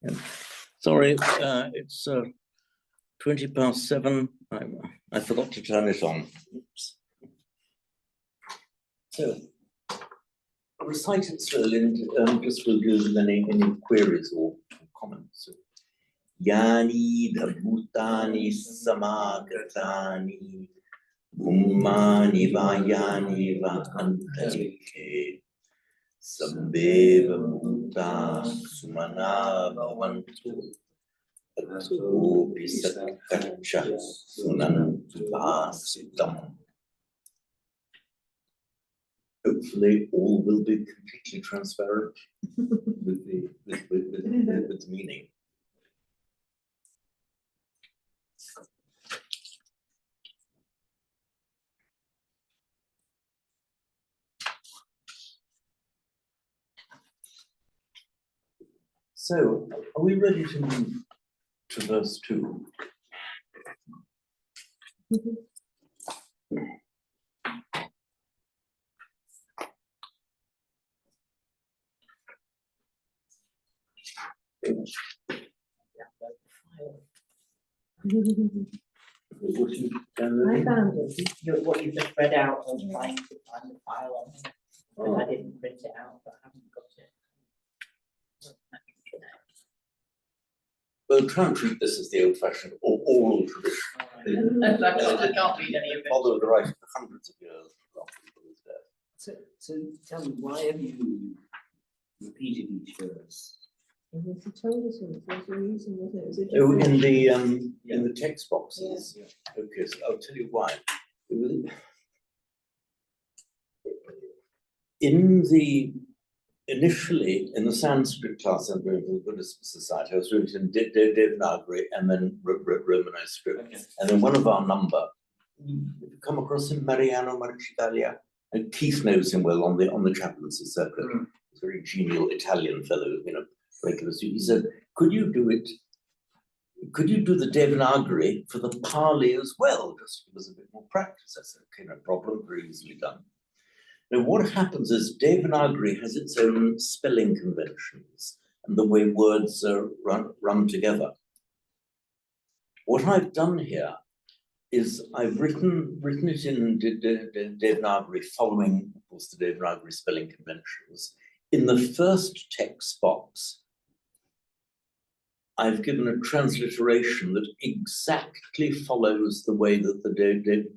Yeah. Sorry, it's 7:20. I forgot to turn it on. Oops. So, I'll recite it slowly and just will do any queries or comments. Yani dhabhutani samagatani ummani vayani va antarike sabbeva bhuta sumana bhavantu athopi satkacha sunantu bhasitam. Hopefully all will be completely transparent with the meaning. So, are we ready to move to verse 2? I found it. What you just read out, I was trying to find the file on it, but I didn't print it out, but I haven't got it. Well, try and treat this as the old-fashioned or oral tradition. I can't read any of it. Follow the right for hundreds of years. So tell me, why have you repeated each verse? Oh, in the text boxes. Yeah. Okay, so I'll tell you why. Initially in the Sanskrit class in the Buddhist Society, I was written in Devanagari and then Romanized script. Okay. And then one of our number, you come across him, Mariano Marchitalia, and Keith knows him well on the chaplaincy circuit. He's a very genial Italian fellow, regular student. He said, could you do the Devanagari for the Pali as well, just to give us a bit more practice? I said, okay, no problem, very easily done. Now, what happens is Devanagari has its own spelling conventions and the way words are run together. What I've done here is I've written it in Devanagari following, of course, the Devanagari spelling conventions. In the first text box, I've given a transliteration that exactly follows the way that the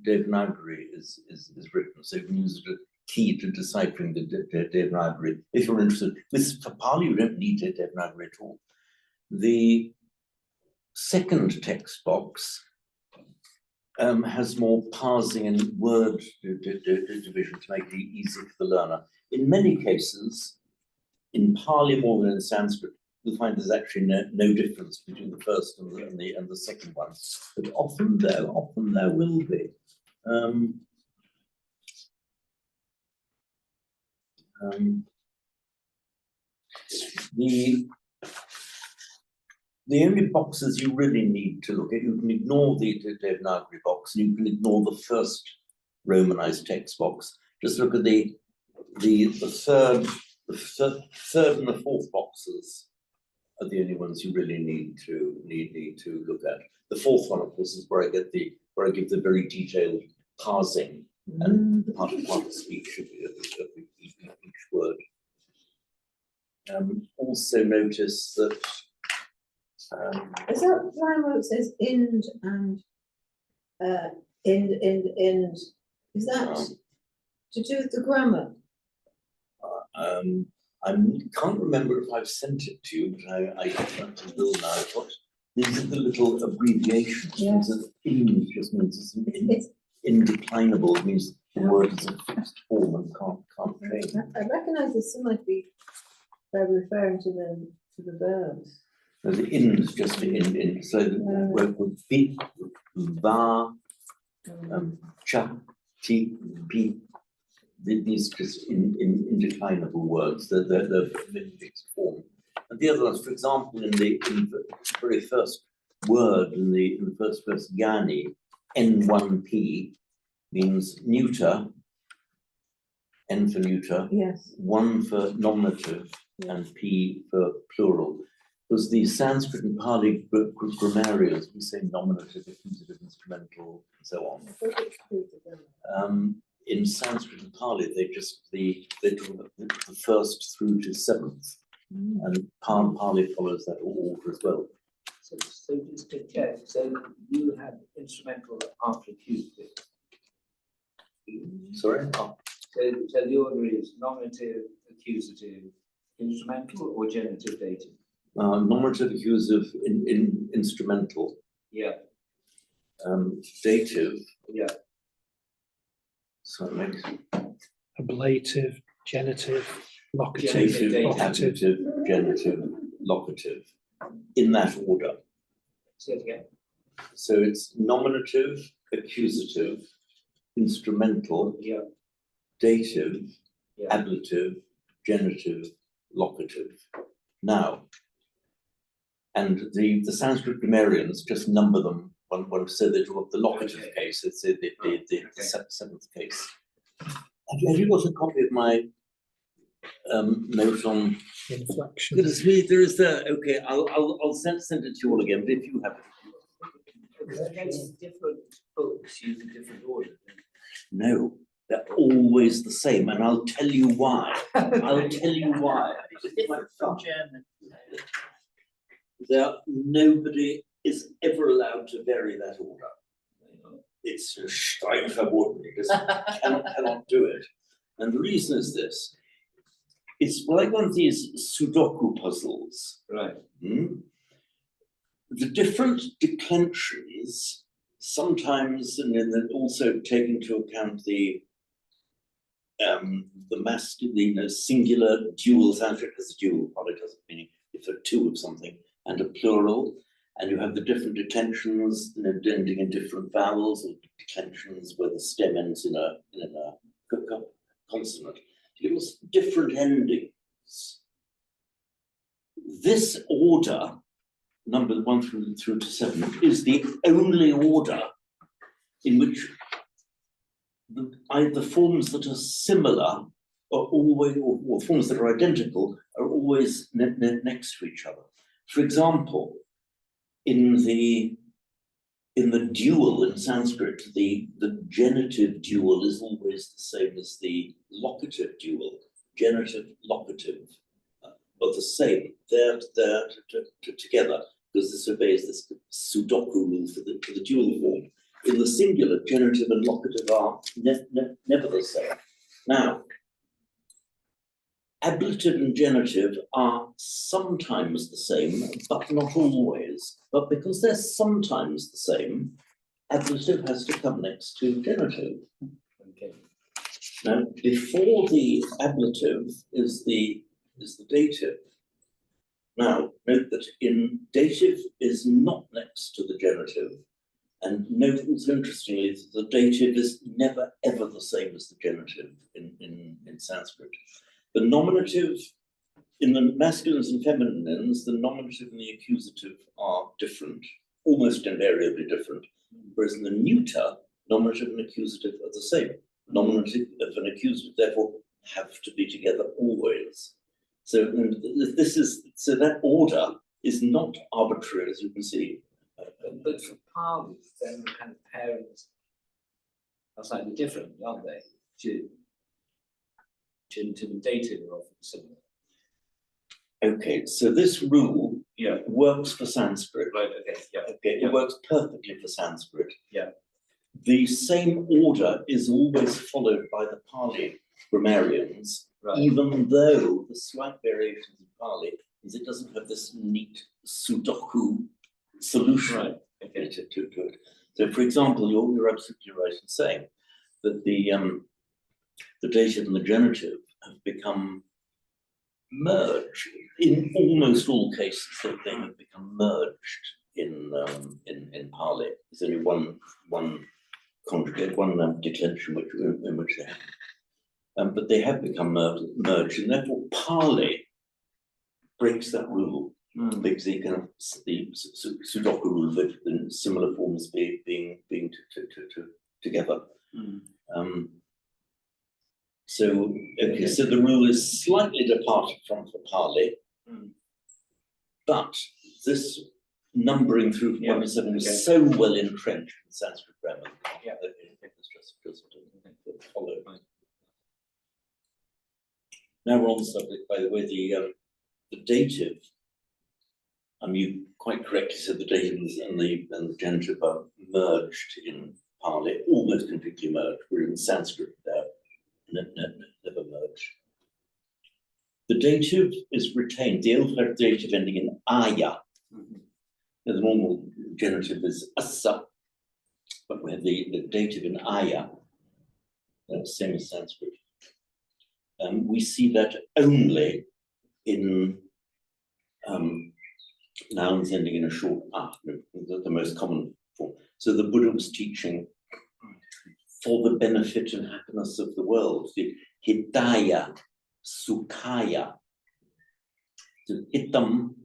Devanagari is written. So you can use it as a key to deciphering the Devanagari. If you're interested, for Pali, you don't need Devanagari at all. The second text box has more parsing and word division to make it easy for the learner. In many cases, in Pali more than in Sanskrit, you'll find there's actually no difference between the first and the second one. But often there will be. The only boxes you really need to look at, you can ignore the Devanagari box, and you can ignore the first Romanized text box. Just look at the third and the fourth boxes are the only ones you really need to look at. The fourth one, of course, is where I give the very detailed parsing and part of speech of each word. Also notice that. Is that line where it says ind and ind? Is that to do with the grammar? I can't remember if I've sent it to you, but I will now. These are the little abbreviations. Yes. Ind just means it's indeclinable. It means the word is a fixed form and can't change. I recognise this might be referring to the verbs. No, the ind is just the in. So the word would be va, cha, ti, pi. These just indeclinable words. They're fixed form. And the other ones, for example, in the very first word in the first verse, yani, N1P means neuter, N for neuter, yes, 1 for nominative, and P for plural. Because the Sanskrit and Pali grammarians, we say nominative, accusative, instrumental, and so on. In Sanskrit and Pali, they do the first through to seventh, and Pali follows that order as well. So just to check, so you have instrumental after accusative. Sorry? So the order is nominative, accusative, instrumental, or genitive, dative? Nominative, accusative, in instrumental, Yeah, dative. yeah. So it makes ablative, genitive, locative, Genitive, dative, locative. ablative, genitive, locative, in that order. Say it again. So it's nominative, accusative, instrumental, Yeah, dative, yeah. ablative, genitive, locative. Now, and the Sanskrit grammarians just number them one so they draw up the locative case, it's the seventh case. Have you got a copy of my note on Inflection. goodness me, there is the okay, I'll send it to you all again, but if you have it. Different books use a different order. No, they're always the same, and I'll tell you why. I'll tell you why. Different from German. Nobody is ever allowed to vary that order. It's a strike verboten. You just cannot do it. And the reason is this. It's like one of these Sudoku puzzles. Right. The different declensions sometimes, and then also take into account the masculine, singular, dual. Sanskrit has a dual, Pali doesn't, meaning if there are two of something, and a plural, and you have the different declensions, ending in different vowels, or declensions where the stem ends in a consonant. You get different endings. This order, number 1 through to 7, is the only order in which the forms that are similar are always, or forms that are identical, are always next to each other. For example, in the dual in Sanskrit, the genitive dual is always the same as the locative dual. Genitive, locative are the same. They're together because this obeys this Sudoku rule for the dual form. In the singular, genitive and locative are never the same. Now, ablative and genitive are sometimes the same, but not always. But because they're sometimes the same, ablative has to come next to genitive. Okay. Now, before the ablative is the dative. Now, note that in dative is not next to the genitive. And note also interestingly that the dative is never ever the same as the genitive in Sanskrit. The nominative, in the masculines and feminines, the nominative and the accusative are different, almost invariably different. Whereas in the neuter, nominative and accusative are the same. Nominative and accusative, therefore, have to be together always. So that order is not arbitrary, as you can see. But for Pali, then the kind of pairings are slightly different, aren't they? Genitive and dative are often similar. Okay, so this rule works for Sanskrit. Right, okay, yeah. Okay, it works perfectly for Sanskrit. Yeah. The same order is always followed by the Pali grammarians, Right. even though the slight variations in Pali is it doesn't have this neat Sudoku solution. Right. Okay. To it. So, for example, you're absolutely right in saying that the dative and the genitive have become merged in almost all cases. They have become merged in Pali. There's only one conjugate, one declension in which they have, but they have become merged, and therefore Pali breaks that rule. Because the kind of the Sudoku rule that in similar forms being together. So okay, so the rule is slightly departed from for Pali, But this numbering through Yeah, 1 to 7 okay. is so well entrenched in Sanskrit grammar. Yeah. That it was just followed. Now we're on the subject, by the way, the dative. You quite correctly said the dative and the genitive are merged in Pali, almost completely merged. We're in Sanskrit there, never merged. The dative is retained, the alphabet dative ending in aya. The normal genitive is asa, but we have the dative in aya, same as Sanskrit. We see that only in nouns ending in a short ah, the most common form. So the Buddha was teaching for the benefit and happiness of the world, the hidaya, sukhaya. So hitam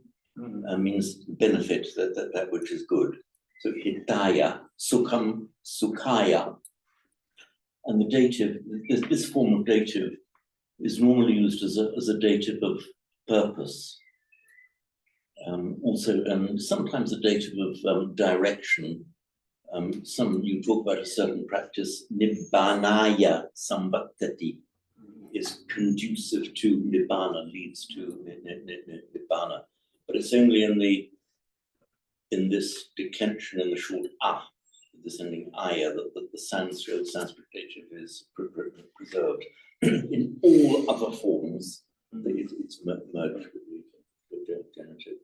means benefit, that which is good. So hidaya, sukham, sukhaya. And the dative, this form of dative is normally used as a dative of purpose. Also, sometimes a dative of direction. You talk about a certain practice, nibbānaya samvattati, is conducive to nibbana, leads to nibbana. But it's only in this declension in the short ah, this ending aya, that the Sanskrit dative is preserved. In all other forms, it's merged with the genitive.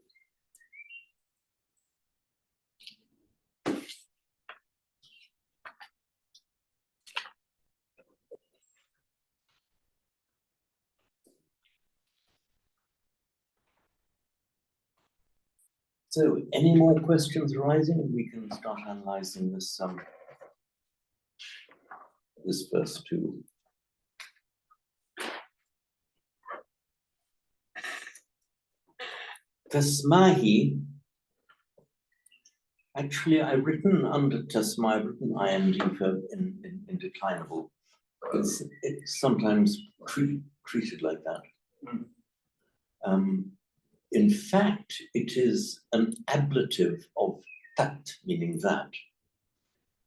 So, any more questions arising? We can start analysing this this verse too. Tasmahi. Actually, I've written under tasma, I've written IMD for in declinable. It's sometimes treated like that. In fact, it is an ablative of tat, meaning that.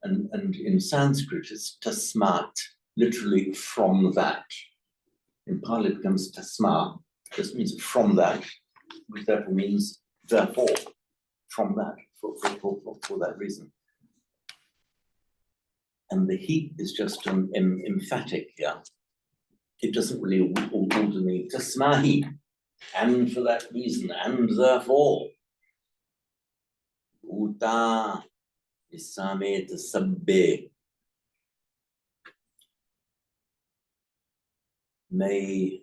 And in Sanskrit, it's tasmat, literally from that. In Pali, it becomes tasma, just means from that, which therefore means therefore, from that, for that reason. And the heat is just an emphatic here. It doesn't really alter me. Tasmahi, and for that reason, and therefore. Uta isamet sabbe. May.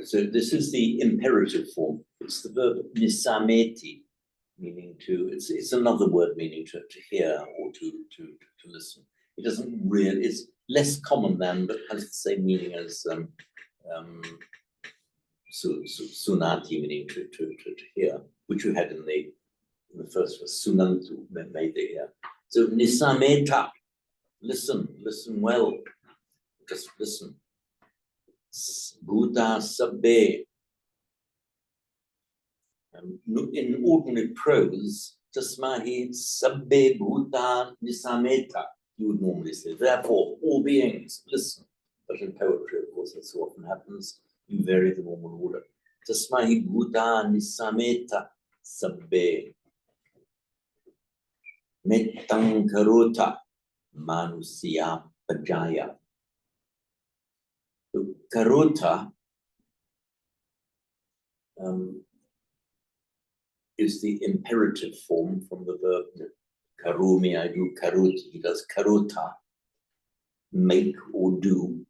So this is the imperative form. It's the verb nisameti, meaning to. It's another word meaning to hear or to listen. It doesn't really. It's less common than, but has the same meaning as sunati, meaning to hear, which we had in the first verse. Sunantu, may they hear. So nisameta, listen well, just listen. Buddha sabbe. In ordinary prose, tasmahi sabbe Buddha nisameta, you would normally say, therefore, all beings, listen. But in poetry, of course, that so often happens, you vary the normal order. Tasmahi Buddha nisameta sabbe. Mettang karota manusya pajaya. Karota is the imperative form from the verb karumi, I do karoti, he does karota, make or do.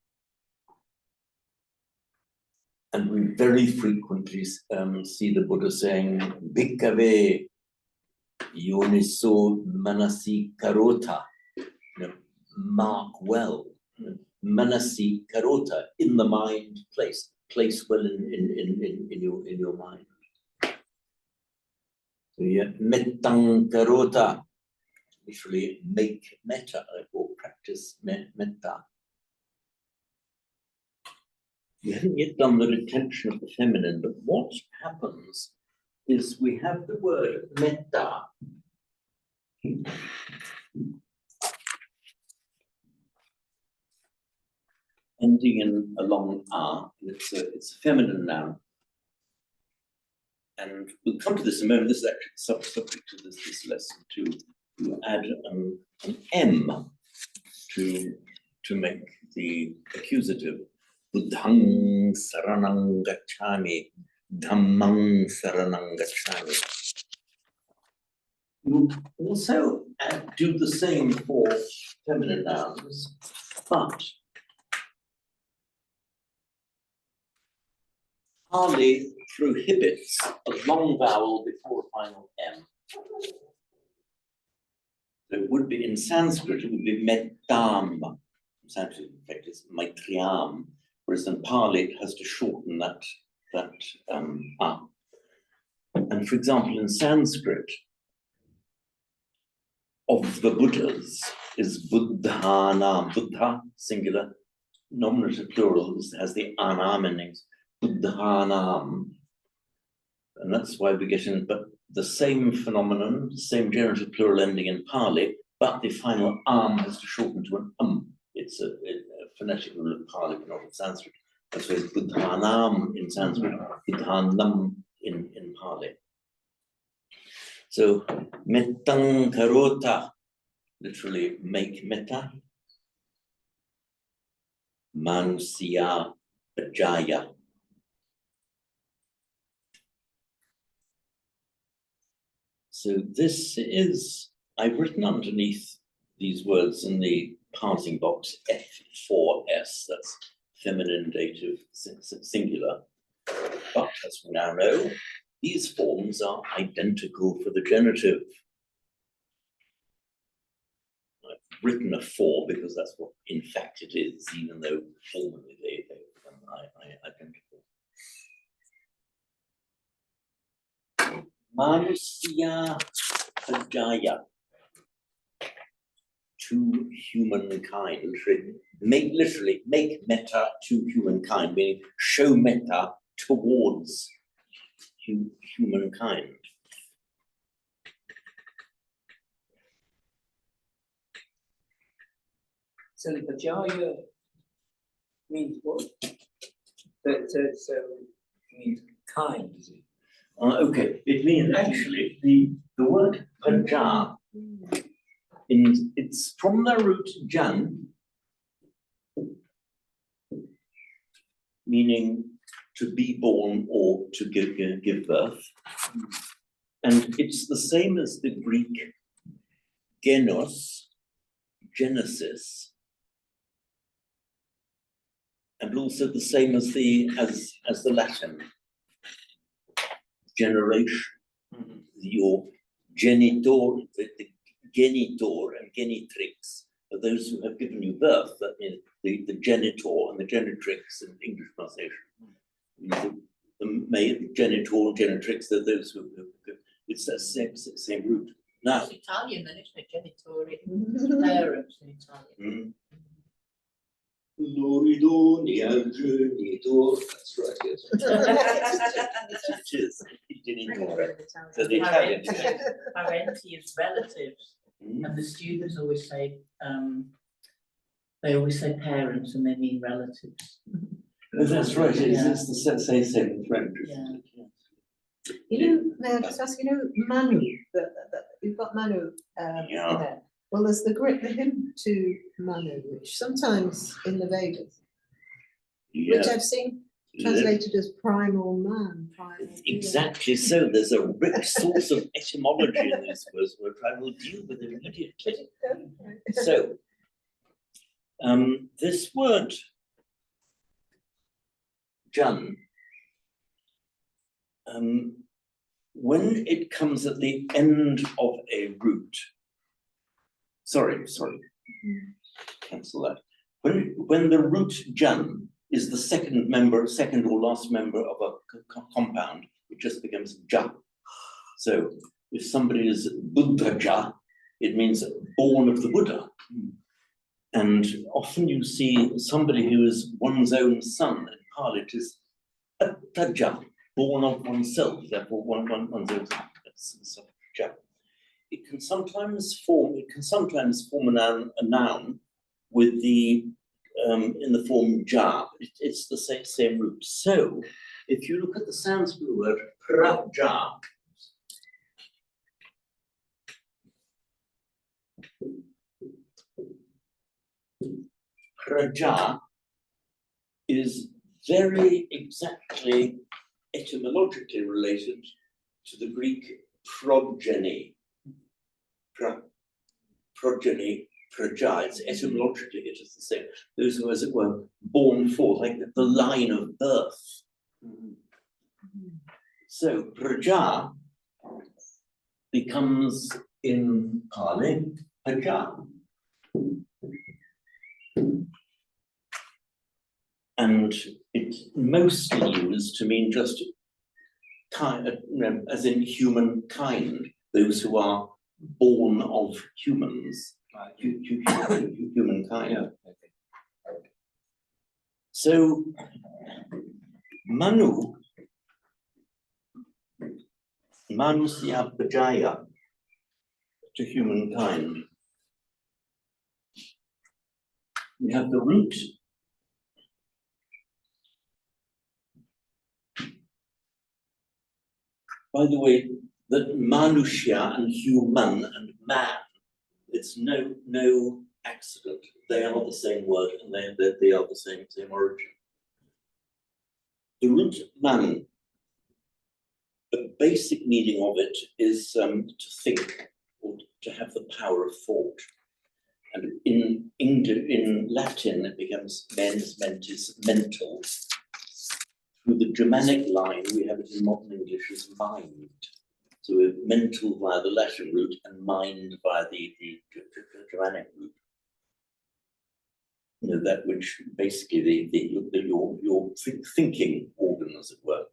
And we very frequently see the Buddha saying, Bhikkave yoniso manasi karota, mark well. Manasi karota, in the mind, place well in your mind. So yeah, mettang karota, literally make metta, or practice metta. We haven't yet done the retention of the feminine, but what happens is we have the word metta. Ending in a long R, and it's a feminine noun. And we'll come to this in a moment. This is actually subject to this lesson to add an M to make the accusative. Buddhang saranang gacchami, dhammang saranang gacchami. You also do the same for feminine nouns, but Pali prohibits a long vowel before a final M. So it would be in Sanskrit, it would be mettam. In Sanskrit, in fact, it's maitriam, whereas in Pali it has to shorten that up. And for example, in Sanskrit, of the Buddhas is Buddhanam. Buddha, singular, nominative plural, has the anam endings. Buddhanam. And that's why we get in, but the same phenomenon, same genitive plural ending in Pali, but the final has to shorten to an It's a phonetic rule of Pali, but not in Sanskrit. That's why it's Buddhanam in Sanskrit, Buddhanam in Pali. So, mettang karota, literally make metta. Manusya bajaya. So this is, I've written underneath these words in the parsing box F4S, that's feminine dative singular. But as we now know, these forms are identical for the genitive. I've written a 4 because that's what in fact it is, even though formally they are identical. Manusya bajaya, to humankind. Literally make metta to humankind, meaning show metta towards humankind. So the bajaya means what? So it means kind, is it? Okay, it means actually the word paja, it's from the root jan, meaning to be born or to give birth. And it's the same as the Greek genos, genesis, and also the same as the Latin generation. Your genitor, the genitor and genitrix are those who have given you birth. That means the genitor and the genitrix in English pronunciation. The genitor and genitrix are those who it's that same root. Now, It's Italian then, isn't it? Genitori, parents in Italian. That's right, yes. It is. So the Italian. Parenti is relatives, and the students always say, parents and they mean relatives. That's right, it's the same in French. Yeah. May I just ask, Manu, that you've got Manu Yeah. there. Well, there's the hymn to Manu, which sometimes in the Vedas, which I've seen translated as primal man. Exactly so. There's a rich source of etymology in these words, which I will deal with immediately. So, this word, Jan, when it comes at the end of a root, sorry, cancel that. When the root Jan is the second or last member of a compound, it just becomes Ja. So if somebody is Buddha, it means born of the Buddha. And often you see somebody who is one's own son. In Pali, it is Attaja. born of oneself, therefore one's self. It can sometimes form a noun with the in the form ja. It's the same root. So if you look at the Sanskrit word praja, praja is very exactly etymologically related to the Greek progeny. Progeny, praja, it's etymologically it is the same. Those who, as it were, born forth, like the line of birth. So praja becomes in Pali praja. And it's mostly used to mean just kind, as in humankind, those who are born of humans, humankind. Yeah, okay. So Manu, Manusya Pajaya, to humankind. We have the root by the way, that Manushya and human and man, it's no accident. They are the same word and they are the same origin. The root man, the basic meaning of it is to think or to have the power of thought. And in Latin, it becomes mens, mentis, mental. Through the Germanic line, we have it in modern English as mind. So we have mental via the Latin root and mind via the Germanic root. You know, that which basically your thinking organ, as it were.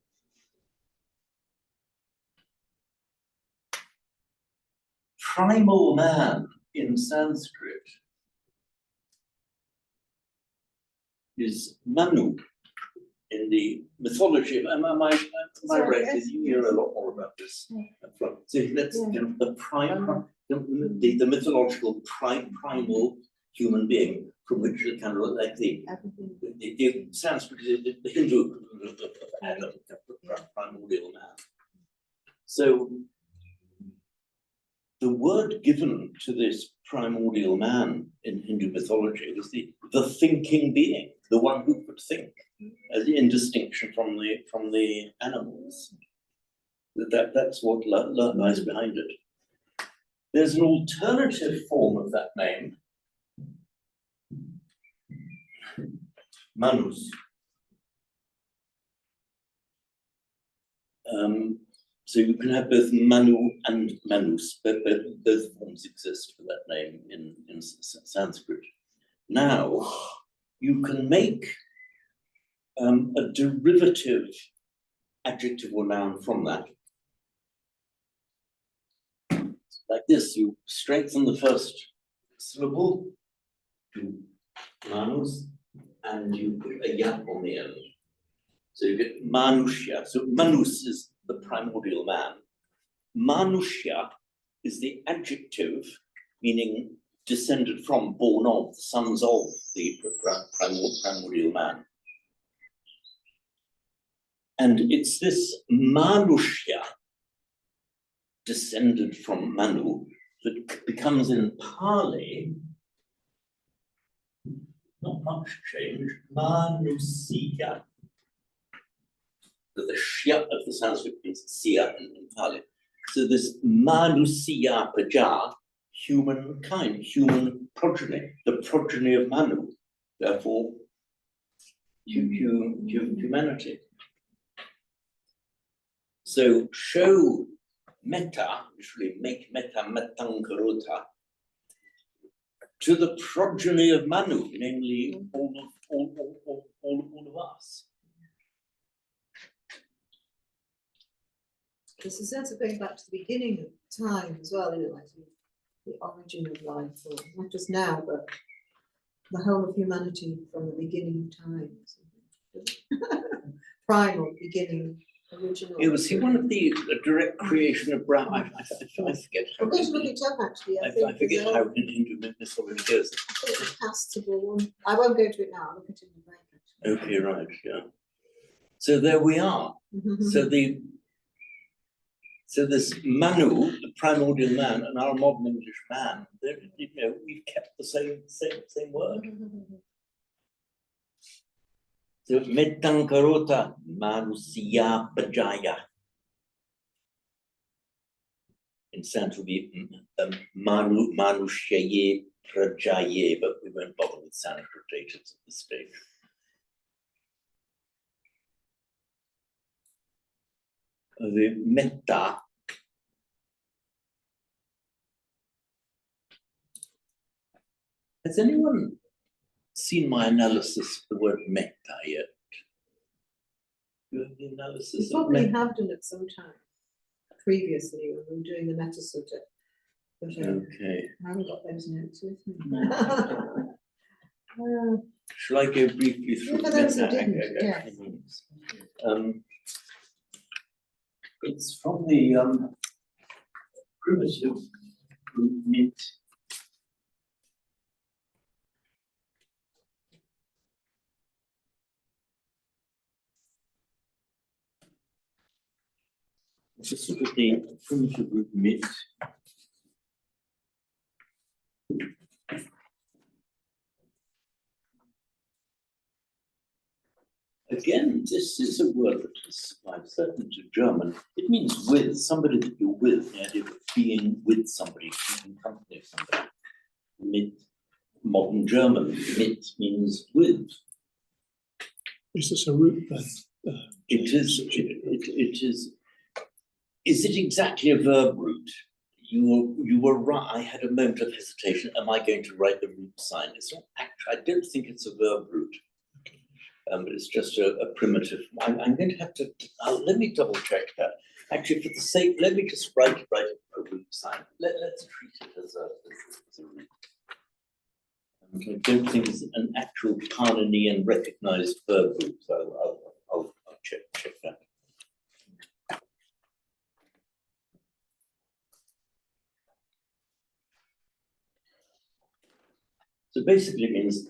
Primal man in Sanskrit is Manu. In the mythology, am I right? You know a lot more about this. So that's the mythological primal human being, from which it kind of look like the Sanskrit, the Hindu of Adam, the primordial man. So the word given to this primordial man in Hindu mythology was the thinking being, the one who could think, as in distinction from the animals. That's what lies behind it. There's an alternative form of that name, Manus. So you can have both Manu and Manus, but both forms exist for that name in Sanskrit. Now, you can make a derivative adjective or noun from that. Like this, you strengthen the first syllable to Manus, and you put a ya on the end. So you get Manushya. So Manus is the primordial man. Manushya is the adjective, meaning descended from, born of, the sons of the primordial man. And it's this Manushya, descended from Manu, that becomes in Pali, not much change, Manusya. The shya of the Sanskrit means siya in Pali. So this Manusya Praja, humankind, human progeny, the progeny of Manu, therefore humanity. So show metta, literally make metta metankarota, to the progeny of Manu, namely all of us. There's a sense of going back to the beginning of time as well, like the origin of life, or not just now, but the whole of humanity from the beginning of time. Primal beginning original. Was he one of the direct creation of Brown? I forget. I'm going to look it up actually, I think. I forget there's how a- into this already goes. it's a passable one. I won't go to it now, I'll look at it in the break. Okay, right, yeah. So there we are. actually. So this Manu, the primordial man, and our modern English man, we've kept the same word. So Metankarota Manusia Pajaya. In Sanskrit, will be Manushyaye Prajaye, but we won't bother with Sanskrit at this stage. The metta. Has anyone seen my analysis of the word metta yet? You have the You analysis of probably metta? have done it sometime previously when we were doing the meta sutta. But Okay. I haven't got those notes with me. Shall I go briefly through For those who metta didn't, actually yes. means? It's from the primitive root mit. Just look at the primitive root mit. Again, this is a word that has survived certainly to German. It means with, somebody that you're with, the idea of being with somebody, keeping company with somebody. Mit, modern German, mit means with. Is this a root then? It is. Is it exactly a verb root? You were right. I had a moment of hesitation. Am I going to write the root sign? It's not actually. I don't think it's a verb root. But it's just a primitive. I'm going to have to. Let me double check that. Actually, for the sake, let me just write a root sign. Let's treat it as a root. I don't think it's an actual Carninian recognized verb root. So I'll check that. So basically it means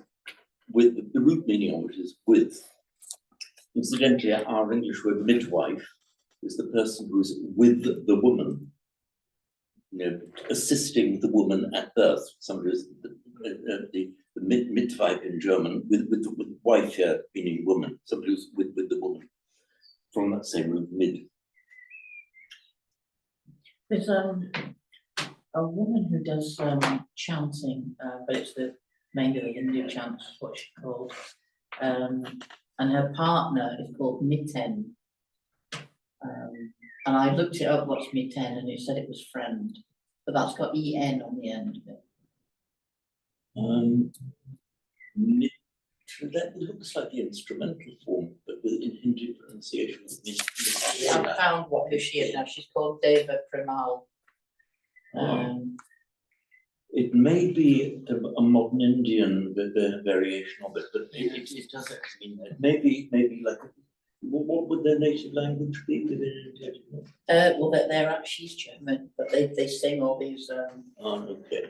with the root meaning of it is with. Incidentally, our English word midwife is the person who's with the woman, assisting the woman at birth. Somebody who's the midwife in German, with the wife here meaning woman, somebody who's with the woman, from that same root, mid. There's a woman who does chanting, but it's mainly the Hindu chants, what she called. And her partner is called Mitten. And I looked it up, what's Mitten, and it said it was friend, but that's got EN on the end of it. That looks like the instrumental form, but with in Hindu pronunciation. I found who she is now. She's called Deva Premal. It may be a modern Indian variation of it, but it does actually mean that. Maybe like, what would their native language be within India? Well, she's German, but they sing all these Okay.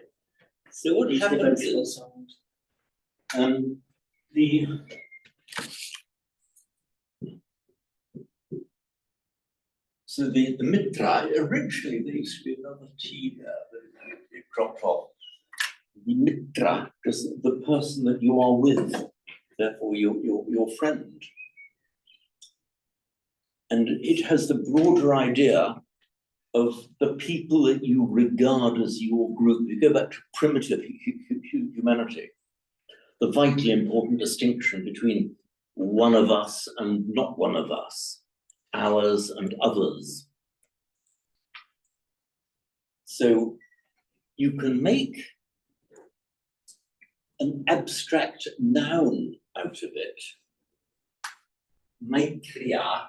So what these happens devotional is, songs. So the mitra, originally there used to be another T there, but it dropped off. The mitra, just the person that you are with, therefore your friend. And it has the broader idea of the people that you regard as your group. You go back to primitive humanity, the vitally important distinction between one of us and not one of us, ours and others. So you can make an abstract noun out of it. Maitriya.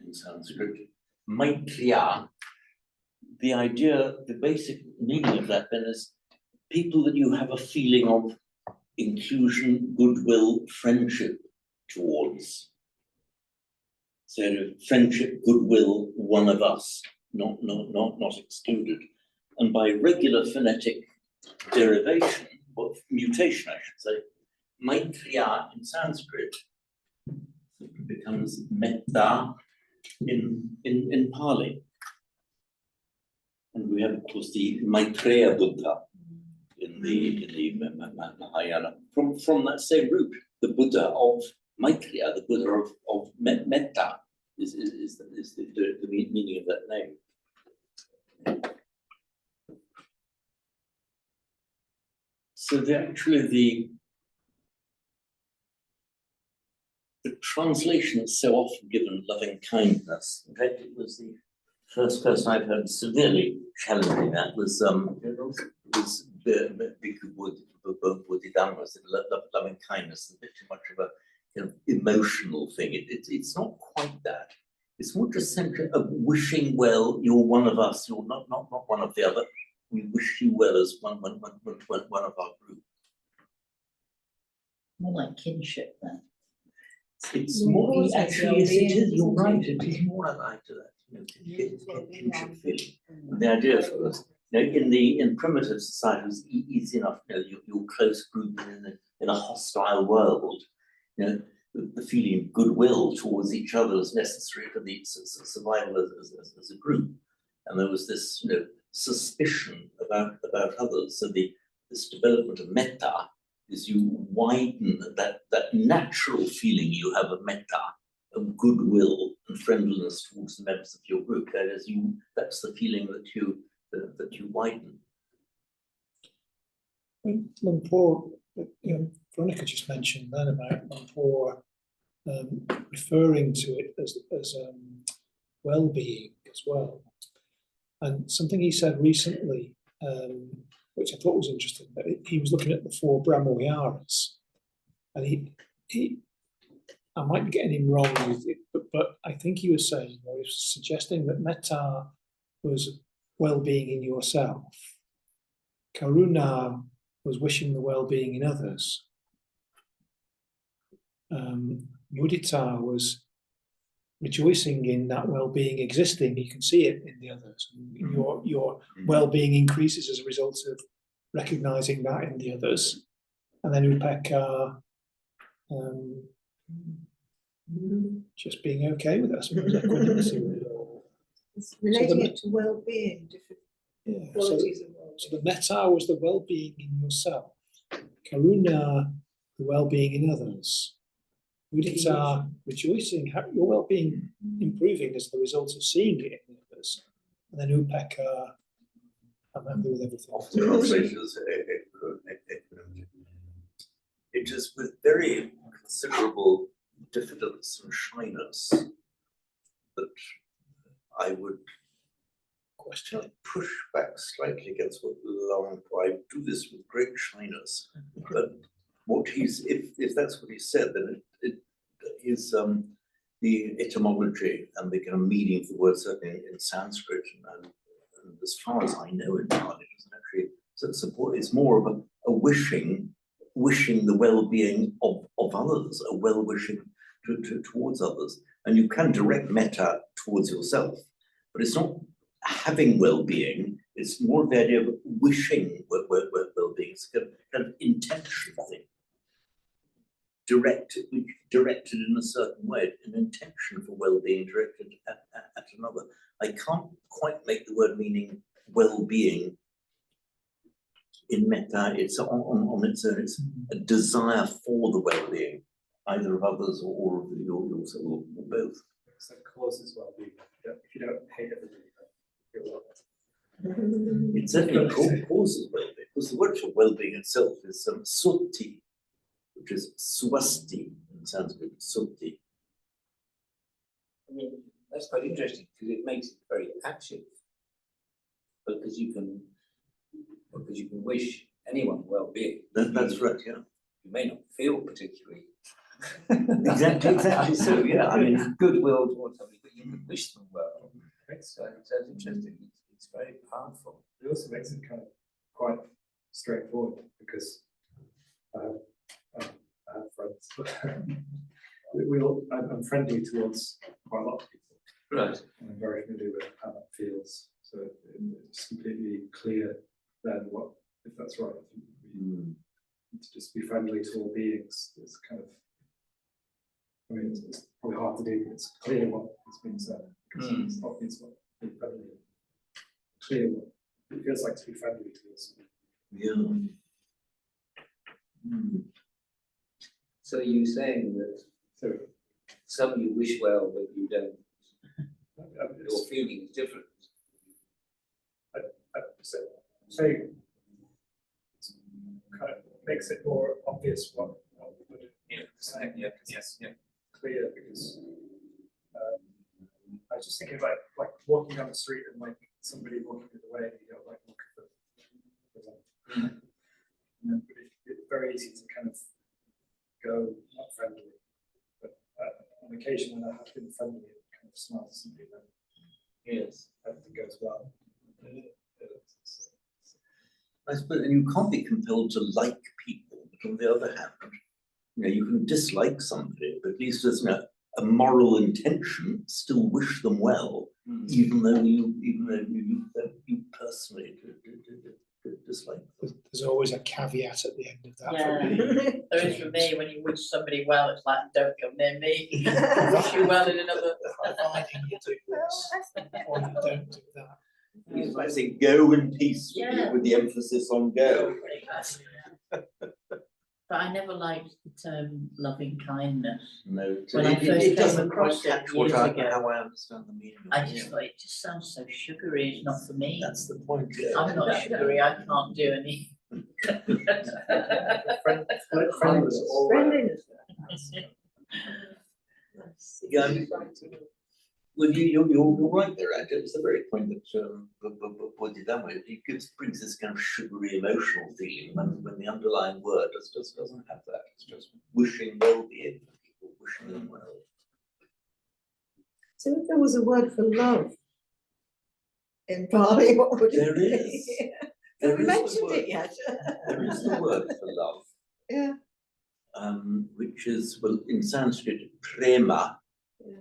In Sanskrit, Maitriya, the idea, the basic meaning of that then is people that you have a feeling of inclusion, goodwill, friendship towards. So friendship, goodwill, one of us, not excluded. And by regular phonetic derivation, or mutation, I should say, Maitreya in Sanskrit becomes metta in Pali. And we have, of course, the Maitreya Buddha in the Mahayana from that same root. The Buddha of Maitreya, the Buddha of metta, is the meaning of that name. So the translation is so often given loving kindness. In fact, it was the first person I've heard severely challenging that was Bhikkhu Bodhidharma, loving kindness, is a bit too much of a kind of emotional thing. It's not quite that. It's more just centered of wishing well. You're one of us. You're not one of the other. We wish you well as one of our group. More like kinship then. It's More more like actually, yes, it is. You're well-being, right. isn't It is more like to that. Kinship feeling. Mm. The idea for us, in primitive societies, easy enough. Your close group in a hostile world. The feeling of goodwill towards each other is necessary for the survival as a group. And there was this, suspicion about others. So this development of metta is you widen that natural feeling you have of metta, of goodwill and friendliness towards the members of your group. That's the feeling that you widen. When Lumpur, Veronica just mentioned then about Lumpur referring to it as well-being as well. And something he said recently, which I thought was interesting, that he was looking at the 4 Brahmo Viharas, and he I might be getting him wrong, but I think he was saying, or he was suggesting that metta was well-being in yourself, karuna was wishing the well-being in others, mudita was rejoicing in that well-being existing. You can see it in the others. Your well-being increases as a result of recognizing that in the others. And then upekkha, just being okay with us. It's relating it to well-being, different qualities of well-being. So the metta was the well-being in yourself. Karuna, the well-being in others. Mudita, rejoicing, your well-being improving as the result of seeing it in others. And then upekkha, I'm happy with everything. Often translated as equanimity. It is with very considerable diffidence and shyness that I would push back slightly against what I do this with great shyness. But what if that's what he said, then it is the etymology and the kind of meaning of the word, certainly in Sanskrit, and as far as I know in Pali, it doesn't actually support. It's more of a wishing the well-being of others, a well-wishing towards others. And you can direct metta towards yourself, but it's not having well-being, it's more of the idea of wishing well-being. It's a kind of intention thing. Directed in a certain way, an intention for well-being directed at another. I can't quite make the word meaning well-being in metta. It's on its own. It's a desire for the well-being, either of others or of yourself, or both. So causes well-being. If you don't hate everybody, you're well. It certainly causes well-being, because the word for well-being itself is sutti, which is swasti in Sanskrit, sutti. I mean, that's quite interesting because it makes it very active. Because you can wish anyone well-being. That's right, yeah. You may not feel particularly Exactly. So yeah, I mean, goodwill towards somebody, but you can wish them well. So it's interesting. It's very powerful. It also makes it kind of quite straightforward because I have friends, but I'm friendly towards quite a lot of people. Right. And I'm very familiar with how that feels. So it's completely clear then what, if that's right. I think we need to just be friendly to all beings. It's kind of, I mean, it's probably hard to do, but it's clear what is being said. Because it's not being friendly. Clear what it feels like to be friendly to us. Yeah. So you're saying that So some you wish well, but you don't. Your it's, feeling is different. so kind of makes it more obvious what we would clear, because I was just thinking like walking down the street and like somebody walking the way, you don't like look at them. And then it's very easy to kind of go not friendly, but on occasion when I have been friendly, it kind of smiles somebody, then Yes. everything goes well. I suppose, and you can't be compelled to like people, but on the other hand, you can dislike somebody, but at least there's a moral intention, still wish them well, even though you personally dislike them. There's always a caveat at the end of that. Yeah. For me. There is for me, when you wish somebody well, it's like, don't come near me. Wish you well in another. Providing you do this, or you don't do that. It's like saying go in peace with the emphasis on go. But I never liked the term loving kindness. No, When I first it came doesn't across quite it catch what years I, ago, how I understand the meaning. I just thought it just sounds so sugary, it's not for me. That's the point. I'm not sugary, I can't do any. Friendliness. Yeah, well, you're right there, Ed. It's the very point that pointed that way. It brings this kind of sugary emotional feeling when the underlying word just doesn't have that. It's just wishing well-being for people, wishing them well. So if there was a word for love in Pali, what would it There be? is. Have we There is the mentioned word. it yet? There is the word for love, Yeah. which is, well, in Sanskrit, prema. Yeah.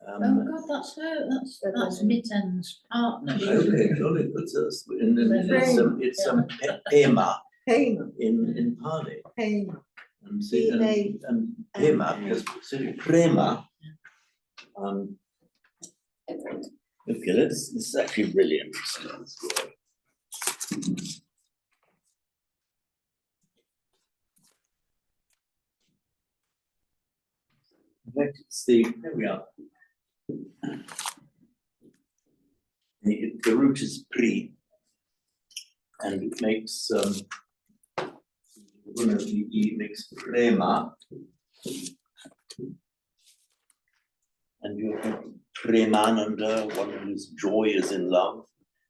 Oh God, that's her, that's Mitten's partner. Okay, jolly good. So it's pema Pema. in Pali. Pema. And see, and pema, because prema. Okay, this is actually really interesting. This word. In fact, it's there we are. The root is pri, and it makes it makes prema, and you have premananda, one whose joy is in love,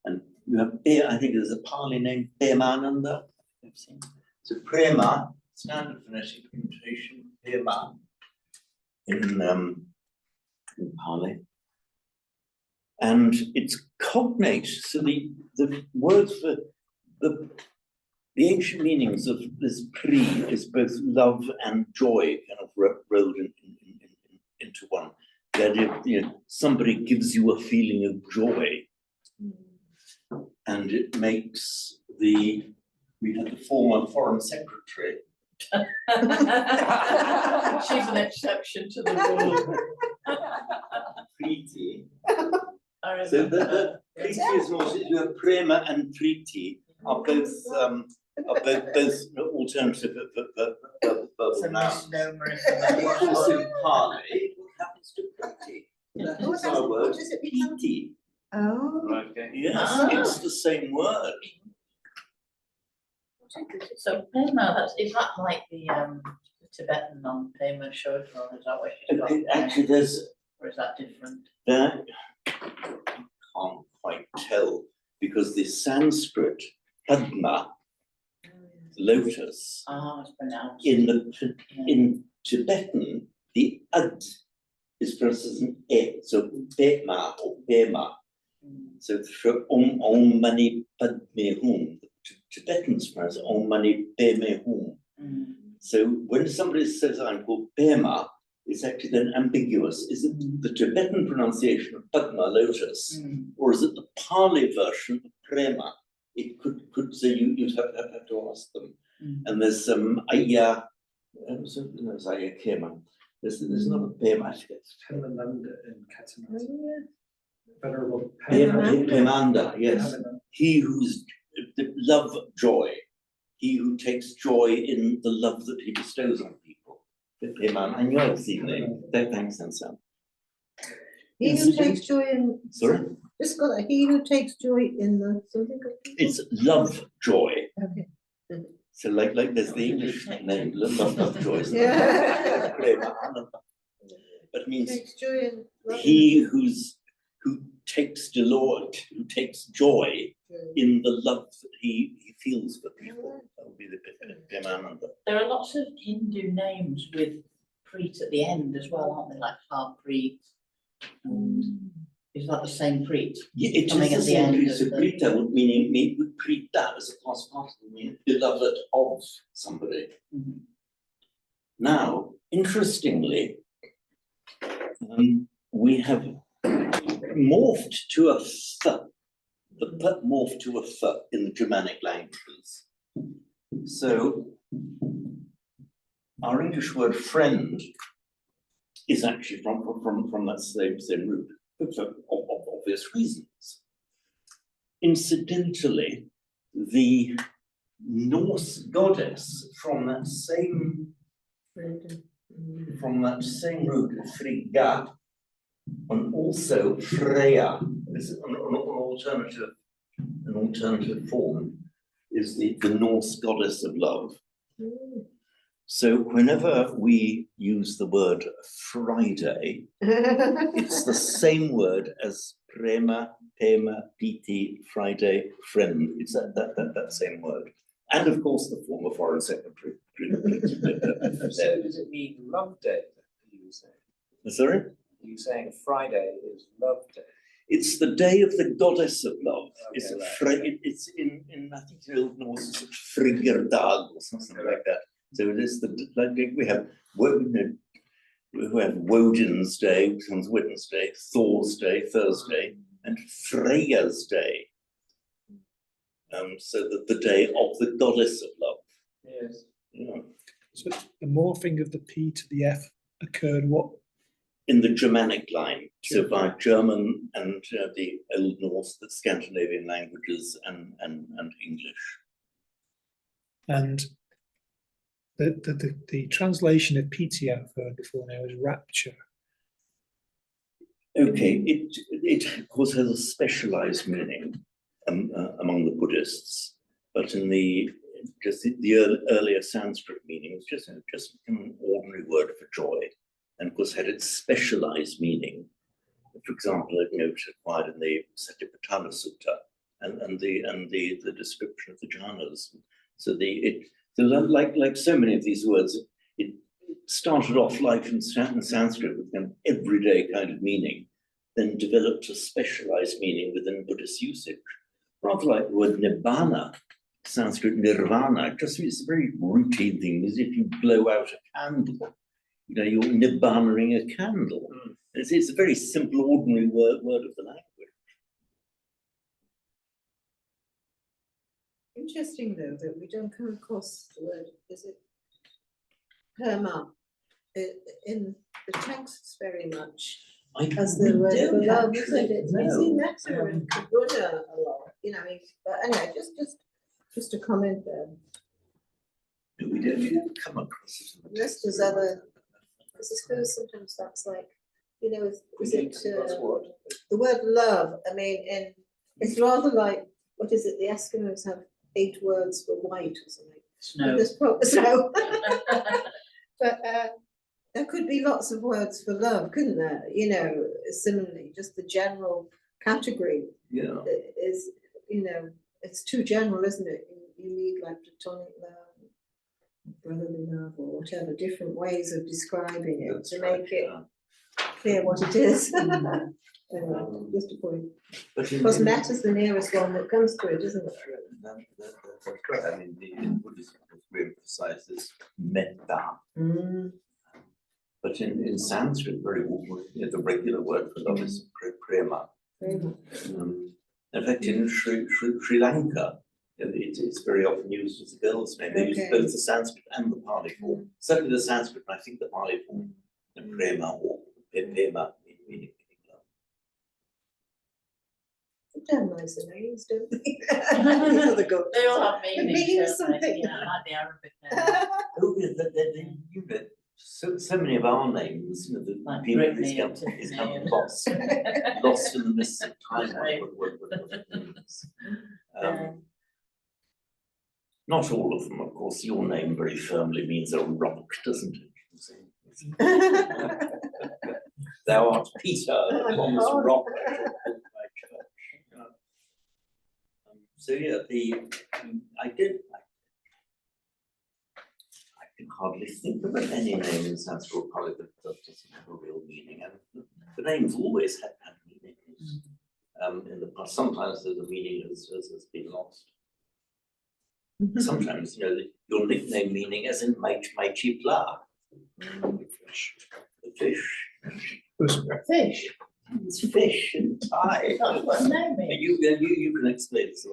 and you have I think there's a Pali name Premananda. I've seen. So prema, standard phonetic notation, prema in Pali. And it's cognate, so the words for the ancient meanings of this pri is both love and joy kind of rolled into one. That somebody gives you a feeling of joy, and it makes we had the former foreign secretary. She's an exception to the rule. Preeti. I So remember the her. Preeti is also, you have prema and preeti are both alternative It's a verbal nouns. misnomer. What happens in Pali, what happens to preeti? That Oh, is that's- our word, what does it become? preeti. Oh. Yes, Ah. it's the same word. So Pema, is that like the Tibetan on Pema Shodron, is that what she's got? Actually, there's Or is that different? that, I can't quite tell, because the Sanskrit Padma, lotus, Ah, it's pronounced. in Tibetan, the ad is pronounced as an e, so pema or pema. So it's from Om Mani Padme Hum. Tibetans pronounce Om Mani Padme Hum. So when somebody says I'm called Pema, it's actually then ambiguous. Is it the Tibetan pronunciation of Padma, lotus, or is it the Pali version of Prema? It could say you'd have to ask them. And there's some Ayya, there's Ayya Kema. There's not a Pema, I think it's Pemananda in Katamata. Oh, Venerable Pemanda, yes. Pemananda. He who's the love joy, he who takes joy in the love that he bestows on people. Peman, and you're seeing that thanks and so. He who takes joy in. Sorry? Just got that. He who takes joy in the something. It's love joy. Okay. So like there's the English name, love joy. Yeah. But it means Takes joy in. he who takes delight, who takes joy in the love that he feels for people. That would be the Pemananda. There are lots of Hindu names with Preet at the end as well, aren't they? Like Harpreet. Is that the same Preet? Yeah, it Coming is at the the same end Preet. of So the- Preeta would mean Preeta as a past particle, meaning beloved of somebody. Now, interestingly, we have morphed to a th, the p morphed to a th in the Germanic languages. So our English word friend is actually from that same root, for obvious reasons. Incidentally, the Norse goddess from that same root, Frigga, and also Freya, is an alternative form, is the Norse goddess of love. So whenever we use the word Friday, it's the same word as Prema, Pema, Piti, Friday, friend. It's that same word. And of course the former foreign secretary. So does it mean love day? Are you saying? Sorry? Are you saying Friday is love day? It's the day of the goddess of love. Okay, It's in I think the Old Norse is Friggerdag or something like that. So it is we have Woden's Day, which is Wednesday, Thor's Day, Thursday, and Freya's Day. So that the day of the goddess of love. Yes. Yeah. So the morphing of the P to the F occurred what? In the Germanic line, so by German and the Old Norse, the Scandinavian languages, and English. And the translation of PT I've heard before now is rapture. Okay, it of course has a specialized meaning among the Buddhists, but in the earlier Sanskrit meaning was just an ordinary word for joy, and of course had its specialized meaning. For example, it's acquired in the Satipatthana Sutta and the description of the jhanas. So like so many of these words, it started off like in Sanskrit with an everyday kind of meaning, then developed a specialized meaning within Buddhist usage. Rather like the word nibbana, Sanskrit nirvana, just it's a very routine thing, as if you blow out a candle. You're nibbanaing a candle. It's a very simple, ordinary word of the language. Interesting though that we don't come across the word, is it Perma in the texts very much as the word for love, isn't it? We see Metta and Karuna a lot, but anyway, just a comment there. We don't come across it. Unless there's other, because I suppose sometimes that's like, is it the word love? I mean, and it's rather like, what is it? The Eskimos have 8 words for white or something. Snow. There's snow. But there could be lots of words for love, couldn't there? Similarly, just the general category is, it's too general, isn't it? You need like platonic love, brotherly love, or whatever, different ways of describing it to make it clear what it is. Anyway, just a point. But Because Met is the nearest one that comes to it, isn't it? That's right. I mean, in Buddhism, we emphasize this metta. But in Sanskrit, the regular word for love is prema. In fact, in Sri Lanka, it's very often used as a girl's name. They use both the Sanskrit and the Pali form. Certainly the Sanskrit, and I think the Pali form, and prema or pema, meaning love. They don't know the names, don't they? These are the good They all ones. have It meanings. means don't they? something. Yeah, like the Arabic name. Oh, yeah, you know, so many of our names, you know, the Like people Brittany is and kind Tiffany of and- lost in the mists of time. Right. what it means. Not all of them, of course. Your name very firmly means a rock, doesn't it? Thou art Peter upon this rock. I shall build my church. So yeah, I can hardly think of any name in Sanskrit or Pali that doesn't have a real meaning, and the names always had meanings. In the past, sometimes the meaning has been lost. Sometimes, you know, your nickname meaning as in my chipla. The fish. Fish. It's fish in Thai. That's what the name is. You can explain this.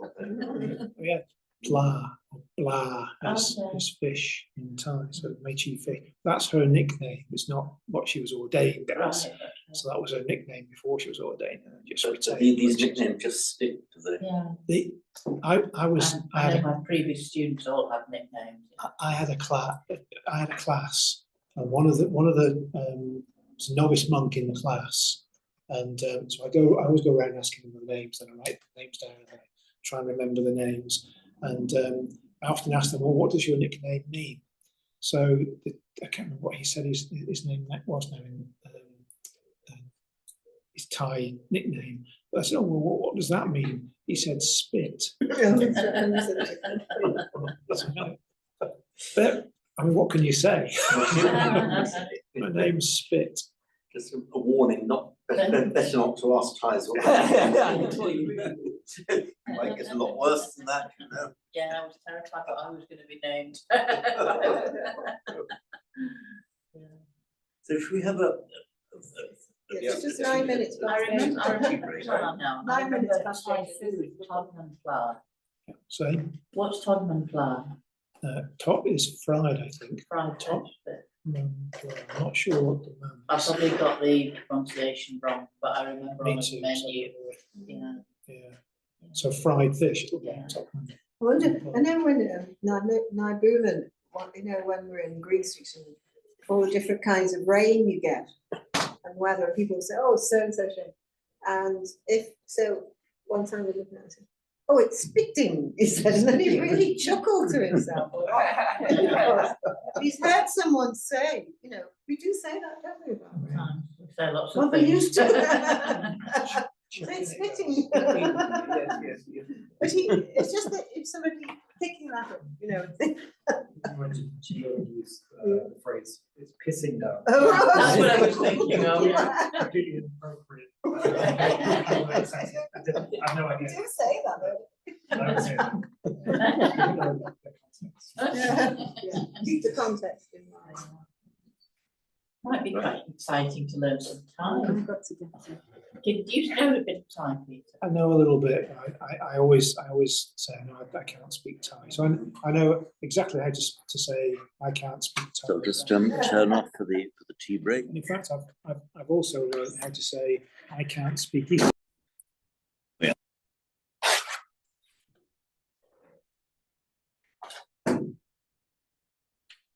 Yeah, blah, or blah is, Okay. is fish in Thai, so Mechi fish. That's her nickname. It's not what she was ordained as. Right. So that was her nickname before she was ordained, and then just So retained. these nicknames just stick to the. Yeah. I I know my previous students all have nicknames. had a class, and one of the was a novice monk in the class, and so I always go around asking them the names, and I write the names down, and I try and remember the names, and I often ask them, well, what does your nickname mean? So I can't remember what he said his name was now in his Thai nickname. But I said, oh, well, what does that mean? He said, spit. But I mean, what can you say? My name's Spit. Just a warning, better not to ask Thais what. Might get a lot worse than that, you know. Yeah, I was terrified that I was going to be named. So should we have a? Yeah, it's just 9 minutes. I remember, Well, now. 9 minutes I past remember five. food, Todman flour. So What's Todman flour? top is fried, I think. Fried Top. fish, but I'm not sure what the man. I probably got the pronunciation wrong, but I remember Me on the too, menu. so, Yeah. yeah. So fried fish. It'll be Yeah. top. I wonder, I know when Nibooman, you know, when we're in Greece, you see all the different kinds of rain you get and weather, people say, oh, so and so shape. And if so, one time we looked at it and said, oh, it's spitting, he said, and then he really chuckled to himself. He's heard someone say, you know, we do say that, don't we? About rain? Sometimes we say lots Well, of they things. used to. It's spitting. But it's just that if somebody picking that up, you know. She used the phrase, it's pissing down. Oh, That's what I was thinking of. Yeah. Completely inappropriate. I have no You idea. do say that though. I would say that. Yeah. Keep the context in mind. Might be quite exciting to learn some Thai. I've got to get it. Do you know a bit of Thai, Peter? I know a little bit. I always say no, I can't speak Thai. So I know exactly how to say I can't speak Thai. So just turn off for the tea break. And in fact, I've also learned how to say I can't speak English.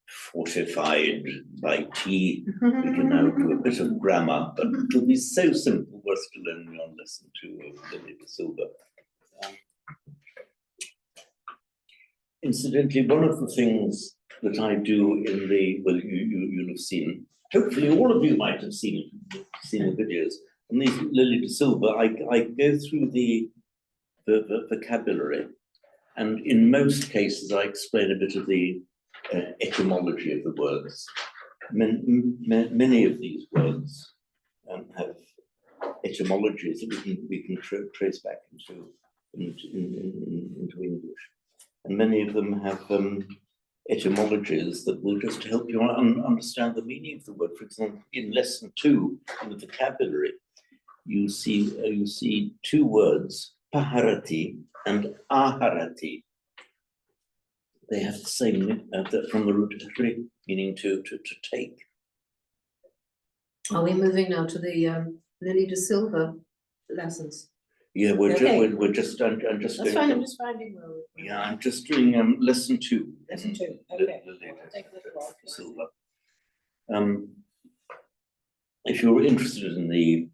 Fortified by tea, we can now do a bit of grammar, but it'll be so simple. We're still only on lesson 2 of Lily de Silva. Incidentally, one of the things that I do in the, well, you'll have seen, hopefully all of you might have seen the videos. On these Lily de Silva, I go through the vocabulary, and in most cases I explain a bit of the etymology of the words. Many of these words have etymologies that we can trace back into English, and many of them have etymologies that will just help you understand the meaning of the word. For example, in lesson 2 in the vocabulary, you see two words, paharati and aharati. They have the same from the root hri, meaning to take. Are we moving now to the Lily de Silva lessons? Yeah, we're Okay. just I'm just That's going fine, to- I'm just finding where we. Yeah, I'm just doing lesson 2. Lesson 2, Li- okay. Lily I'll take a little while. Silva. If you're interested in the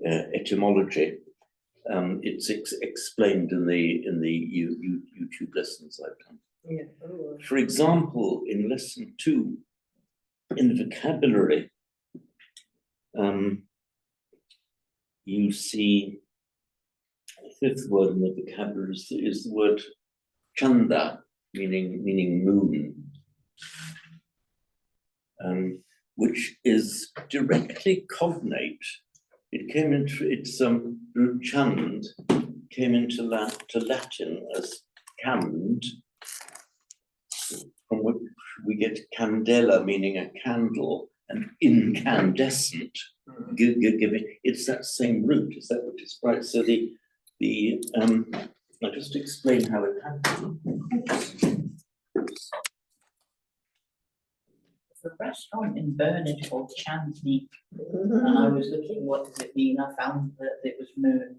etymology, it's explained in the YouTube lessons I've done. Yeah. Oh, For example, in lesson 2, in the vocabulary, you see the 5th word in the vocabulary is the word chanda, meaning moon, which is directly cognate. It came into root chand came into Latin as cand, from which we get candela, meaning a candle, and incandescent. It's that same root. Is that what is right? So I'll just explain how it happened. There's a restaurant in Burnage called Chandni, and I was looking, what does it mean? I found that it was moon.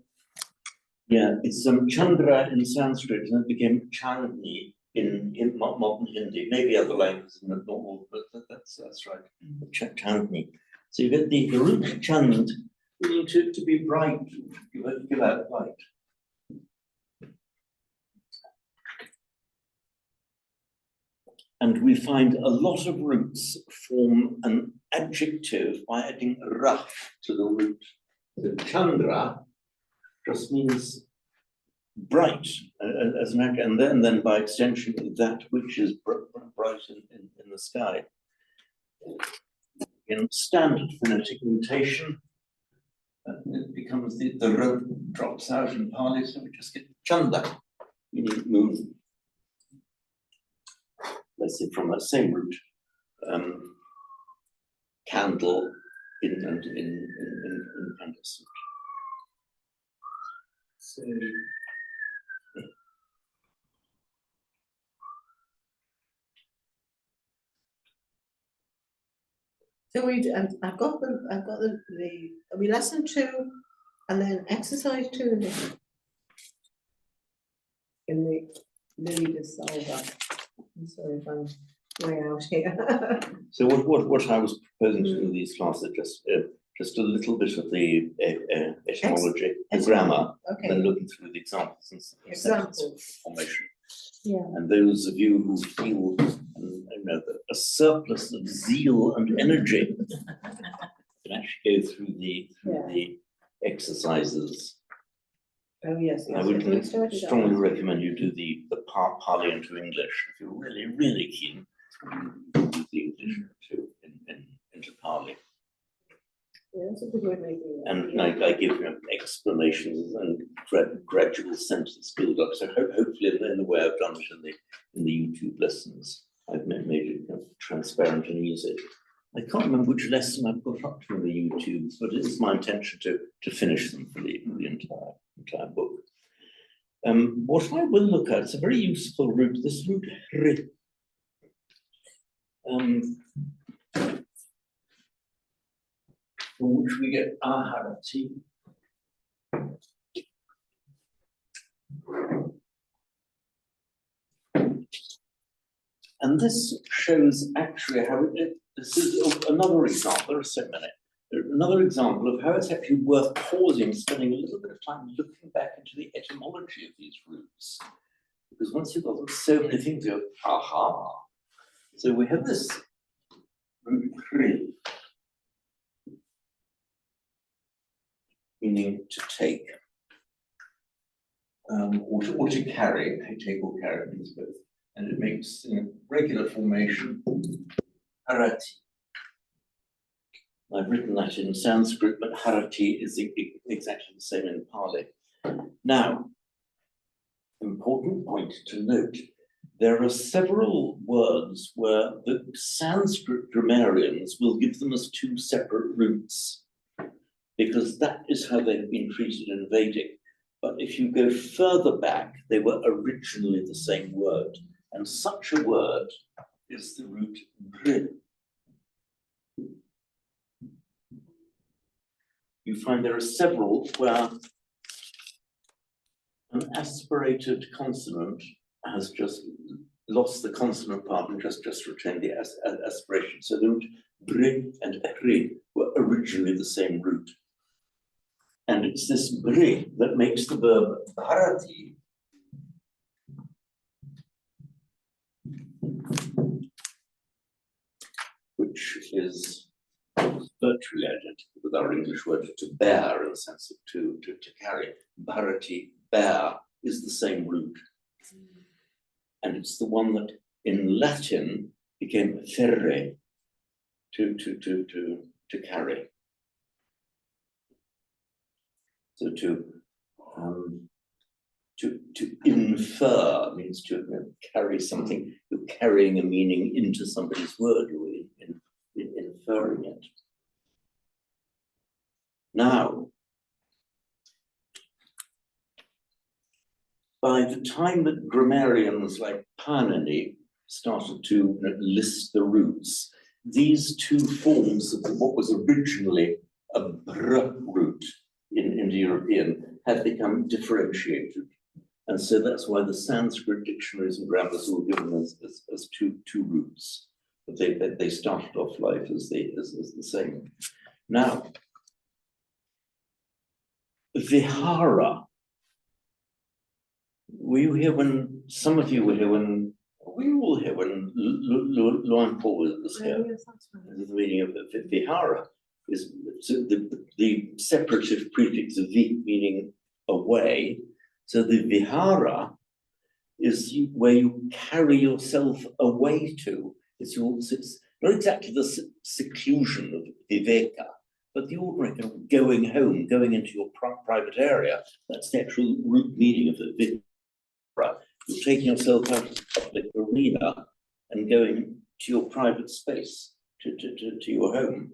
Yeah, it's Chandra in Sanskrit, and it became Chandni in modern Hindi. Maybe other languages are not normal, but that's right. Chandni. So you get the root chand, meaning to be bright, give out light. And we find a lot of roots form an adjective by adding ra to the root. So Chandra just means bright as an adjective, and then by extension, that which is bright in the sky. In standard phonetic notation, it becomes the r drops out in Pali, so we just get chanda, meaning moon. Let's say from that same root, candle in incandescent. So So I've got the, we lesson 2 and then exercise 2 in the Lily de Silva. I'm sorry if I'm way out here. So what I was proposing to do in these classes, just a little bit of the etymology, the grammar, Okay. then looking through the examples and sentence Examples. formation. Yeah. And those of you who feel a surplus of zeal and energy can actually go through the exercises. Oh, yes. I would strongly recommend you do the Pali into English if you're really keen. Do the English too into Pali. Yeah, that's a good way of making it. And I give you explanations and gradual sentence build up. So hopefully in the way I've done it in the YouTube lessons, I've made it kind of transparent and easy. I can't remember which lesson I've got up to in the YouTubes, but it is my intention to finish them for the entire book. What I will look at, it's a very useful root, this root hri. From which we get aharati. And this shows actually how this is another example, there are so many. Another example of how it's actually worth pausing, spending a little bit of time looking back into the etymology of these roots. Because once you've got them, so many things go, aha. So we have this root hri, meaning to take, or to carry, take or carry, means both. And it makes regular formation, harati. I've written that in Sanskrit, but Harati is exactly the same in Pali. Now, important point to note, there are several words where the Sanskrit grammarians will give them as two separate roots, because that is how they've been treated in Vedic. But if you go further back, they were originally the same word, and such a word is the root bri. You find there are several where an aspirated consonant has just lost the consonant part and just retained the aspiration. So the root bri and ri were originally the same root. And it's this bri that makes the verb bharati which is virtually identical with our English word to bear in the sense of to carry. Bharati, bear, is the same root. And it's the one that in Latin became ferre, to carry. So to infer means to carry something, you're carrying a meaning into somebody's word, you're inferring it. Now, by the time that grammarians like Panini started to list the roots, these two forms of what was originally a br root in Indo-European had become differentiated. And so that's why the Sanskrit dictionaries and grammars were given as two roots. But they started off life as the same. Now, vihara. Were you here when, some of you were here when, we were all here when Luan Paul was here? Oh, yes, that's right. The meaning of vihara is the separative prefix of vi meaning away. So the vihara is where you carry yourself away to. It's not exactly the seclusion of viveka, but the ordinary kind of going home, going into your private area. That's the actual root meaning of the vihara. You're taking yourself out of the public arena and going to your private space, to your home.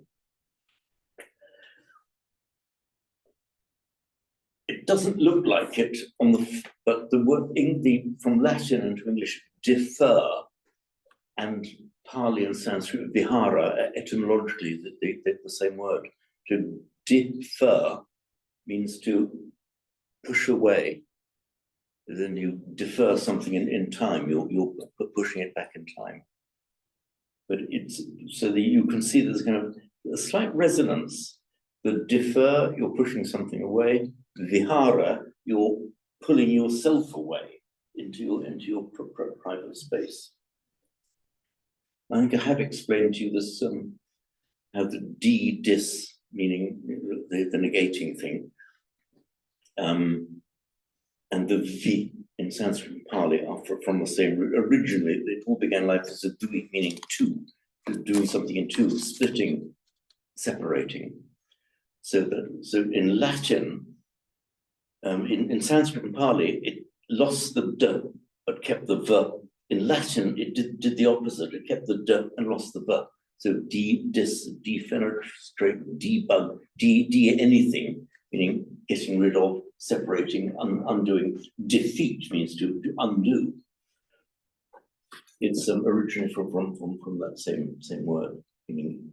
It doesn't look like it on the, but the word from Latin into English, defer, and Pali and Sanskrit, vihara, etymologically, they're the same word. To defer means to push away. Then you defer something in time, you're pushing it back in time. But it's, so that you can see there's kind of a slight resonance. The defer, you're pushing something away. Vihara, you're pulling yourself away into your private space. I think I have explained to you this, how the dis, meaning the negating thing, and the vi in Sanskrit and Pali are from the same root. Originally, it all began life as a dui, meaning two, doing something in two, splitting, separating. So in Latin, in Sanskrit and Pali, it lost the d, but kept the v. In Latin, it did the opposite. It kept the d and lost the v. So defenestrate, debug, anything, meaning getting rid of, separating, undoing. Defeat means to undo. It's originally from that same word, meaning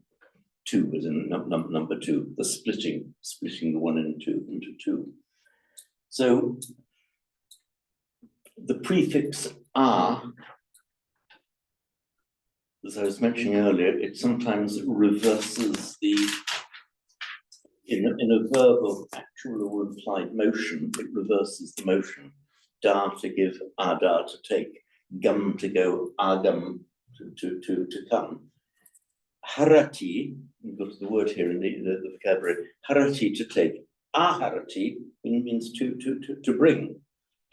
two, as in number two, the splitting the one into two. So the prefix "a," as I was mentioning earlier, it sometimes reverses the, in a verb of actual or implied motion, it reverses the motion. Da to give, ada to take, gum to go, agam to come. Harati, you've got the word here in the vocabulary, harati to take, aharati means to bring.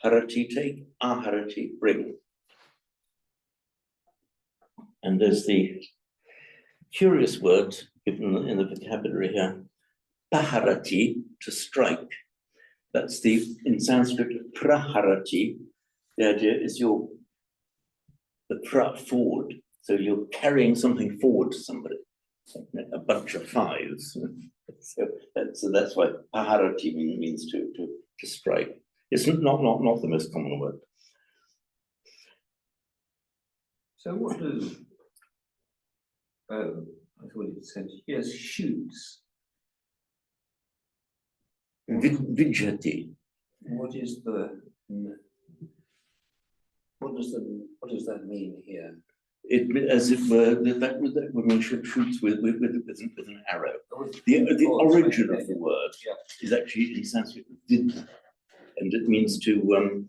Harati take, aharati bring. And there's the curious word given in the vocabulary here. Paharati, to strike. That's in Sanskrit, praharati. The idea is the forward. So you're carrying something forward to somebody, a bunch of fives. So that's why paharati means to strike. It's not the most common word. So what do, I thought it said, yes, shoots. Vijati. What does that mean here? It, as it were, that woman shoots with an arrow. The origin of the word is actually in Sanskrit vidha, and it means to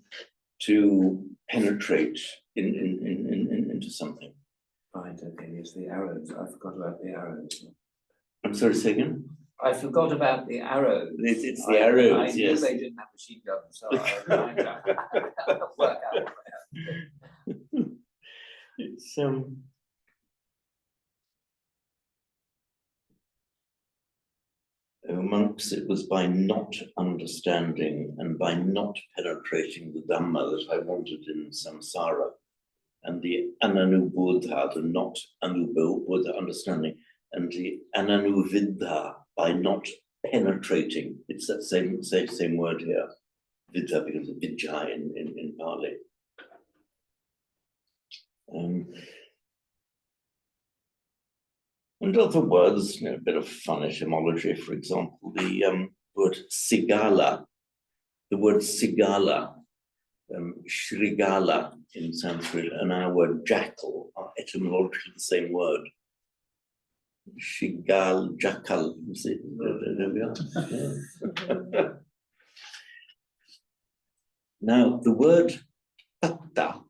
penetrate into something. Right, okay, yes, the arrows. I forgot about the arrows. I'm sorry, say again? I forgot about the arrows. It's the arrows, I knew yes. they didn't have machine guns, so I was trying to work out what they have. It's amongst it was by not understanding and by not penetrating the Dhamma that I wanted in samsara. And the ananubodha, the not anubodha understanding, and the ananuvidha, by not penetrating. It's that same word here. Vidha becomes a vijay in Pali. And other words, a bit of fun etymology, for example, the word sigala, shrigala in Sanskrit, and our word jackal are etymologically the same word. Shigal, jackal, you see, there we are. Now, the word patta,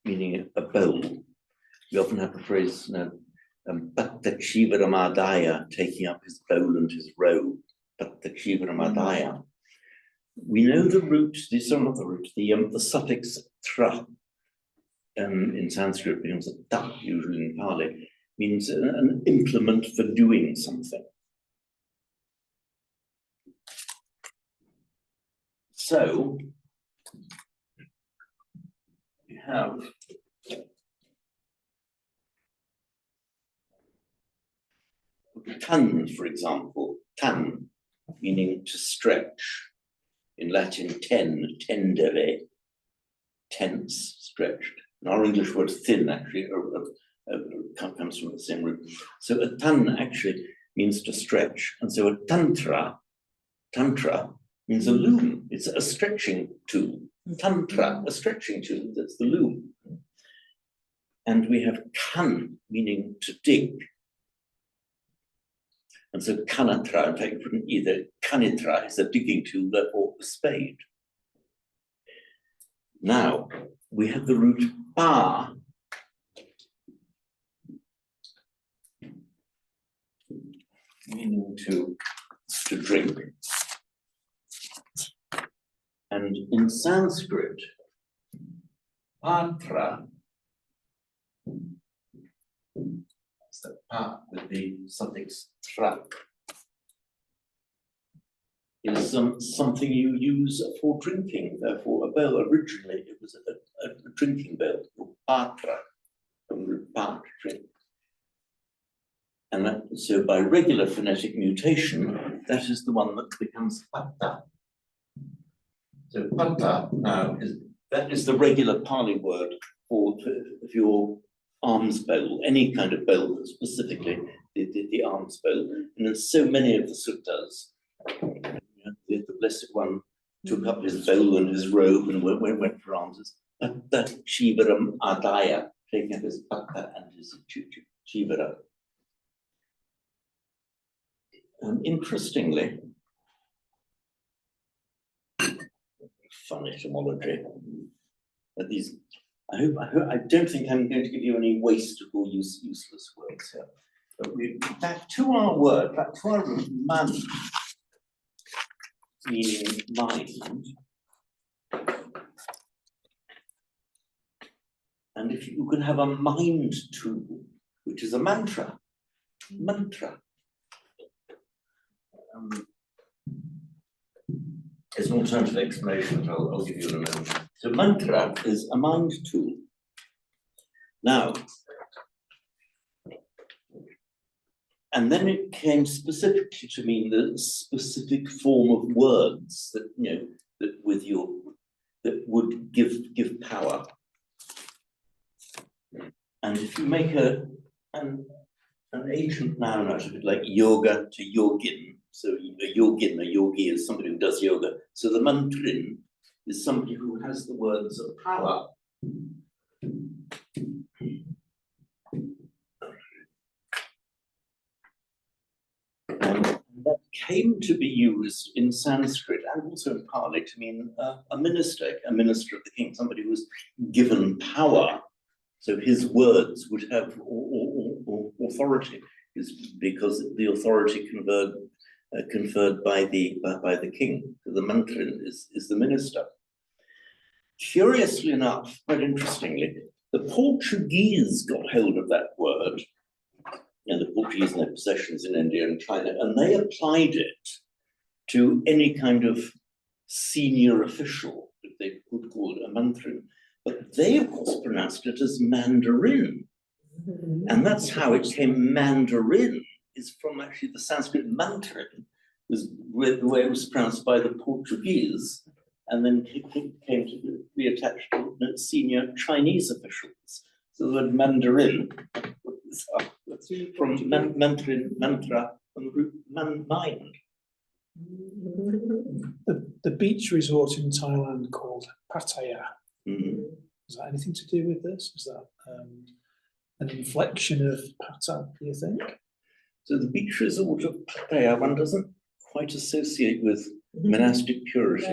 meaning a bowl, we often have the phrase, patta chivaramadaya, taking up his bowl and his robe, patta chivaramadaya. We know the root, the suffix tra in Sanskrit becomes a ta, usually in Pali, means an implement for doing something. So, we have tan, for example, tan, meaning to stretch. In Latin, tendere, tense, stretched. And our English word thin actually comes from the same root. So a tan actually means to stretch. And so a tantra means a loom. It's a stretching tool. Tantra, a stretching tool, that's the loom. And we have kan, meaning to dig. And so kanatra, in fact, from either kanitra is a digging tool, or a spade. Now, we have the root pa, meaning to drink. And in Sanskrit, patra, that's the pa with the suffix tra, is something you use for drinking, therefore a bowl. Originally, it was a drinking bowl, patra, from the part drink. And so by regular phonetic mutation, that is the one that becomes patta. So patta now is the regular Pali word for your alms bowl, any kind of bowl, but specifically the alms bowl. And in so many of the suttas, the Blessed One took up his bowl and his robe and went for alms. Patta chivaram adaya, taking up his patta and his chivara. Interestingly, fun etymology. I don't think I'm going to give you any wasteful, useless words here. But we're back to our word, back to our root, man, meaning mind. And if you can have a mind tool, which is a mantra. Mantra. There's an alternative explanation, which I'll give you in a moment. So mantra is a mind tool. Now, and then it came specifically to mean the specific form of words that, you know, that would give power. And if you make an ancient noun out of it, like yoga to yogin, so a yogin, a yogi is somebody who does yoga. So the mantrin is somebody who has the words of power. That came to be used in Sanskrit and also in Pali to mean a minister of the king, somebody who was given power. So his words would have authority, is because the authority conferred by the king. So the mantrin is the minister. Curiously enough, quite interestingly, the Portuguese got hold of that word, and the Portuguese and their possessions in India and China, and they applied it to any kind of senior official that they could call it a mantrin. But they, of course, pronounced it as Mandarin. And that's how it came. Mandarin is from actually the Sanskrit mantrin, was the way it was pronounced by the Portuguese, and then came to be attached to senior Chinese officials. So the word Mandarin is from mantrin, mantra, from the root mind. The beach resort in Thailand called Pattaya. Mm. Is that anything to do with this? Is that an inflection of Patta, do you think? So the beach resort of Pattaya, one doesn't quite associate with monastic purity. I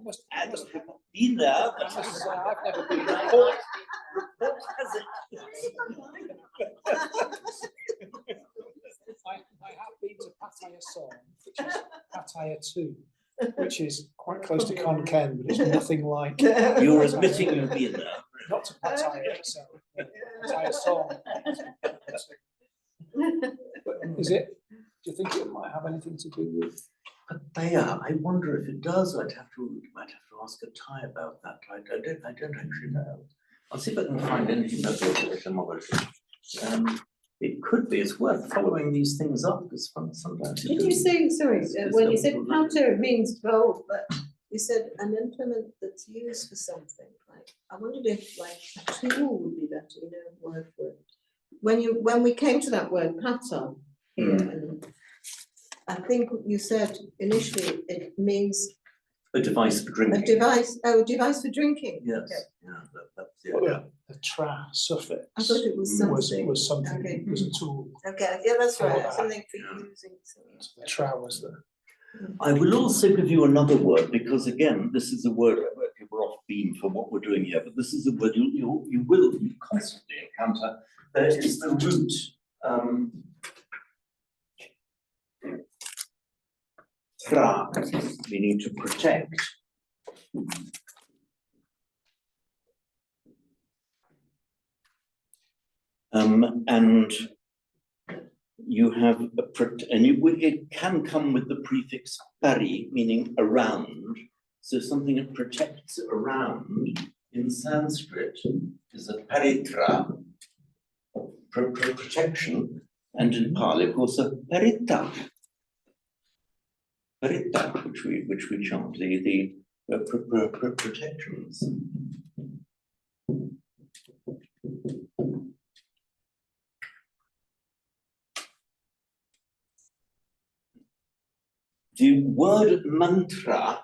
must Have been there, but say, I've never been there. report has it. I have been to Pattaya Song, which is Pattaya 2, which is quite close to Kon Ken, but it's nothing like. You're admitting you've been there. Not to Pattaya, so Pattaya Song. But is it? Do you think it might have anything to do with? Pattaya, I wonder if it does. Might have to ask a Thai about that. I don't actually know. I'll see if I can find anything about etymology. It could be. It's worth following these things up because sometimes. Did you say, sorry, when you said patter, it means bowl, but you said an implement that's used for something, like, I wondered if like a tool would be better, you know, word for it. When we came to that word patter here, and I think you said initially it means A device for a drinking. device for drinking. Yes. Okay. Yeah. That's Well, the tra suffix I thought it was something. was something. Okay. Was a tool. Okay, yeah, that's For right, that. something for Yeah. using. something. So the tra was there. I will also give you another word because again, this is a word. Okay, we're off beam for what we're doing here, but this is a word you will constantly encounter. There is the root tra, meaning to protect. And you have it can come with the prefix pari, meaning around. So something that protects around in Sanskrit is a paritra, protection, and in Pali, of course, a parita. Parita, which we chant, the protections. The word mantra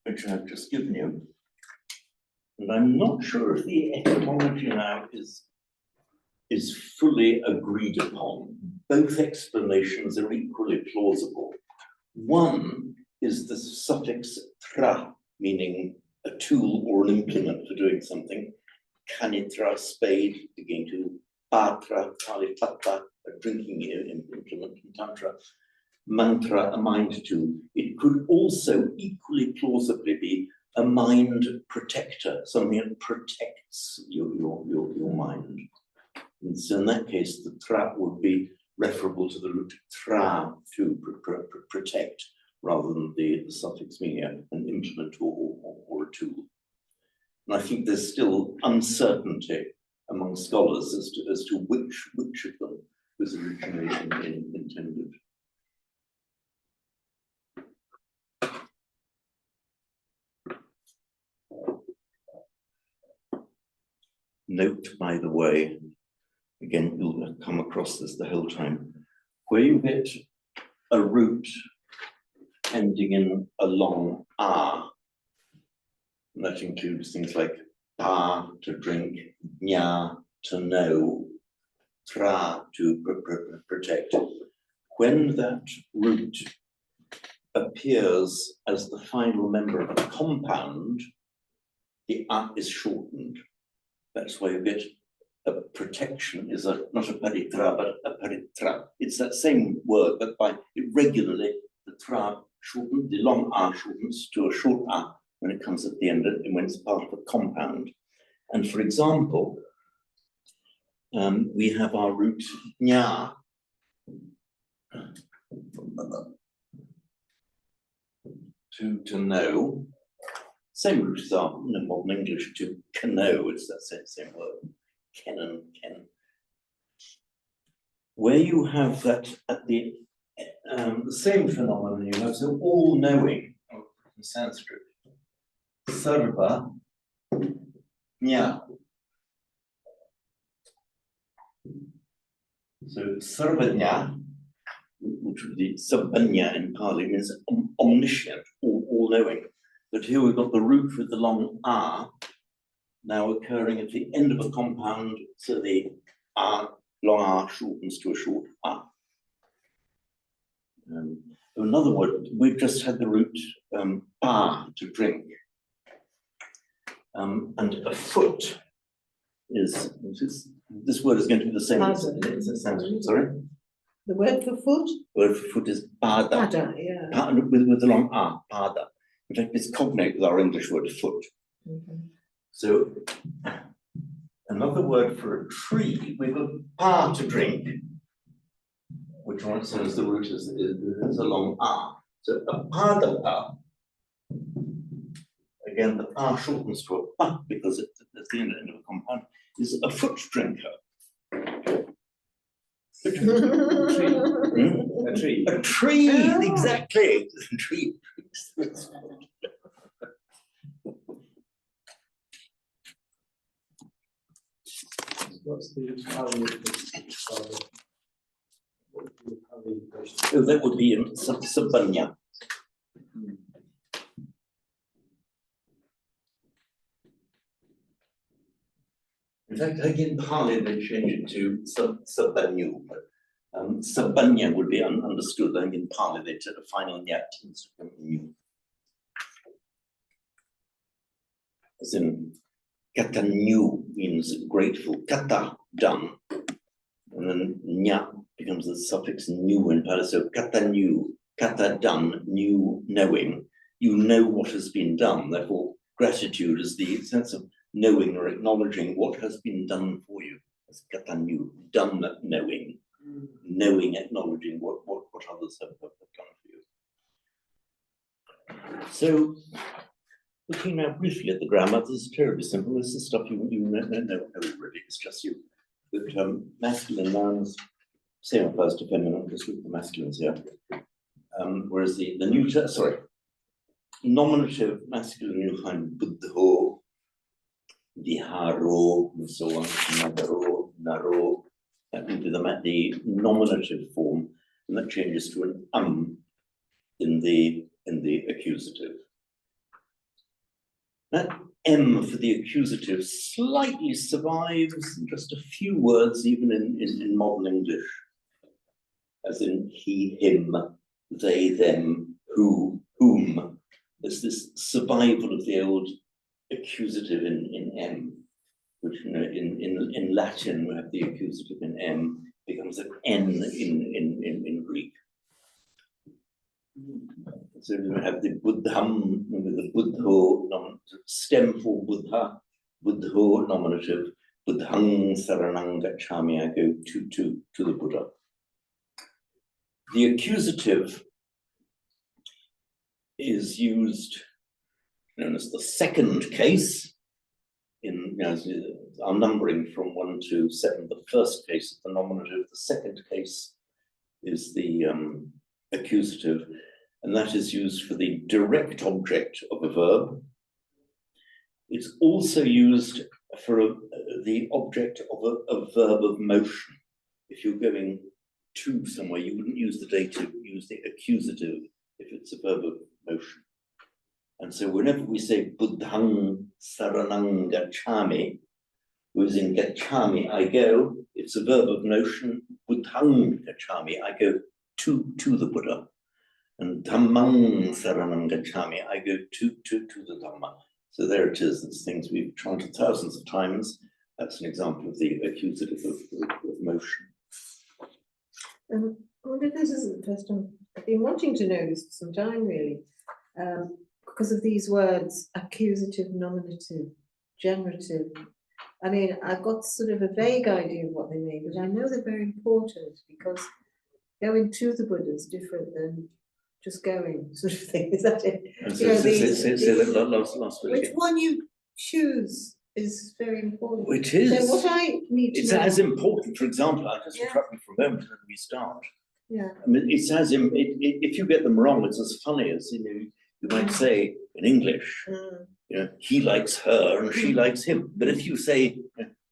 which I've just given you, and I'm not sure if the etymology now is fully agreed upon. Both explanations are equally plausible. One is the suffix tra, meaning a tool or an implement for doing something. Kanitra, spade, again to patra, Pali patra, a drinking implement in Tantra. mantra, a mind tool. It could also equally plausibly be a mind protector, something that protects your mind. And so in that case, the tra would be referable to the root tra, to protect, rather than the suffix meaning an implement or a tool. And I think there's still uncertainty among scholars as to which of them was originally intended. Note, by the way, again, you'll come across this the whole time, where you get a root ending in a long R, and that includes things like pa, to drink, nya, to know, tra, to protect. When that root appears as the final member of a compound, the a is shortened. That's why you get a protection is not a paritra, but a paritra. It's that same word, but by irregularly, the tra shortened, the long a shortens to a short a when it comes at the end and when it's part of a compound. And for example, we have our root nya. To know. Same root as our modern English to know, it's that same word. Ken and ken. Where you have that at the same phenomenon, you have so all-knowing in Sanskrit. Sarva nya. So sarvanya, which would be sabanya in Pali, means omniscient, all-knowing. But here we've got the root with the long a now occurring at the end of a compound, so the a, long a shortens to a short a. Another word, we've just had the root pa, to drink. And a foot is, this word is going to be the same as Sanskrit, sorry? The word for foot? The word for foot is pada. Pada, yeah. With the long a, pada. In fact, it's cognate with our English word foot. So, another word for a tree, we've got pa, to drink, which one says the root is a long a. So a padapa, again, the pa shortens to a pa because it's the end of a compound, is a foot drinker. A tree. A tree, exactly. A tree. What's the Pali of So that would be in Sabanya. In fact, again, Pali they change it to Sabanyu, but Sabanya would be understood. I think in Pali they took a final nyat instead of new. As in, katanyu means grateful, kata, done, and then nya becomes the suffix new in Pali. So katanyu, kata, done, new, knowing. You know what has been done. Therefore, gratitude is the sense of knowing or acknowledging what has been done for you. That's katanyu, done knowing, knowing, acknowledging what others have done for you. So, looking now briefly at the grammar, this is terribly simple. This is stuff you know already. It's just you. But masculine nouns, same applies to feminine, just with the masculines here. Whereas the neuter, nominative masculine you find buddho, viharo, and so on, nadaro, naro. That would be the nominative form, and that changes to an in the accusative. That M for the accusative slightly survives in just a few words, even in modern English, as in he, him, they, them, who, whom. There's this survival of the old accusative in M, which in Latin we have the accusative in M, becomes an N in Greek. So we have the Buddham with the Buddho stem for Buddha, Buddho nominative, Buddhang Saranang Gacchami, I go to the Buddha. The accusative is used, known as the second case, in our numbering from 1 to 7. The first case is the nominative, the second case is the accusative, and that is used for the direct object of a verb. It's also used for the object of a verb of motion. If you're going to somewhere, you wouldn't use the dative, use the accusative if it's a verb of motion. And so whenever we say Buddhang Saranang Gacchami, using Gacchami, I go, it's a verb of motion. Buddhang Gacchami, I go to the Buddha. And Dhammang Saranang Gacchami, I go to the Dhamma. So there it is, it's things we've chanted thousands of times. That's an example of the accusative of motion. I wonder if this isn't the first time. I've been wanting to know this for some time, really, because of these words: accusative, nominative, generative. I mean, I've got sort of a vague idea of what they mean, but I know they're very important because going to the Buddha is different than just going, sort of thing. Is that it? And You know, last bit which again. one you choose is very important. It is. So what I need to It's know, as important, for example, I'll just Yeah. interrupt you for a moment and then we start. yeah, I mean, it's as if you get them wrong, it's as funny as, you might say in English, he likes her and she likes him. But if you say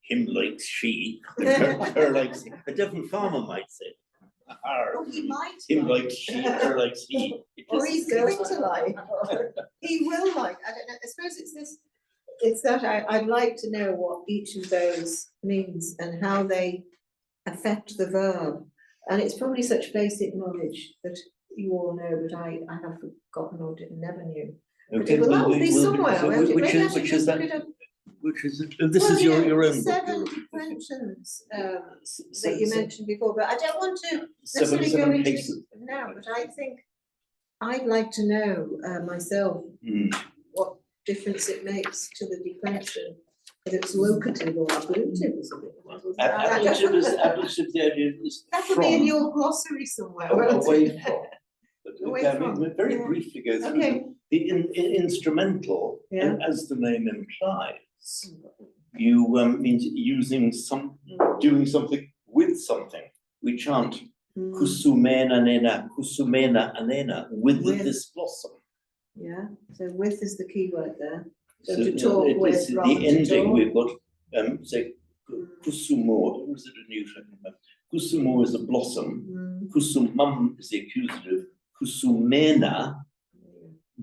him likes she, her likes him, a different farmer might say, or he might him like. likes she, her likes he. It Or just- he's going to like, or he will like, I don't know, I suppose it's this, it's that I'd like to know what each of those means and how they affect the verb. And it's probably such basic knowledge that you all know, but I have forgotten or never knew. Okay, Well, that will we- be we'll- somewhere, so won't it? which Maybe I is should which just is look that? it up. Which is this Well, is you know, your the own book. 7 your- declensions So- that you so- mentioned before, but I don't want to necessarily go seven into cases. it now, but I think I'd like to know myself Mm. what difference it makes to the declension, whether it's locative or ablative or something. Ablative, the idea is That will be in from, your glossary somewhere, won't away it? from. But, Away I mean, from, very yeah. briefly go through Okay. them. The instrumental, Yeah. and as the name implies, you means using doing something with something. We chant Mm, kusumena nena, kusumena anena, with With. this blossom. yeah, so with is the key word there. So So, to no, talk it with is rather the to ending, talk. we've got, say, kusumo, what was it a new term? Kusumo is the blossom, Mm, kusumam is the accusative, kusumena,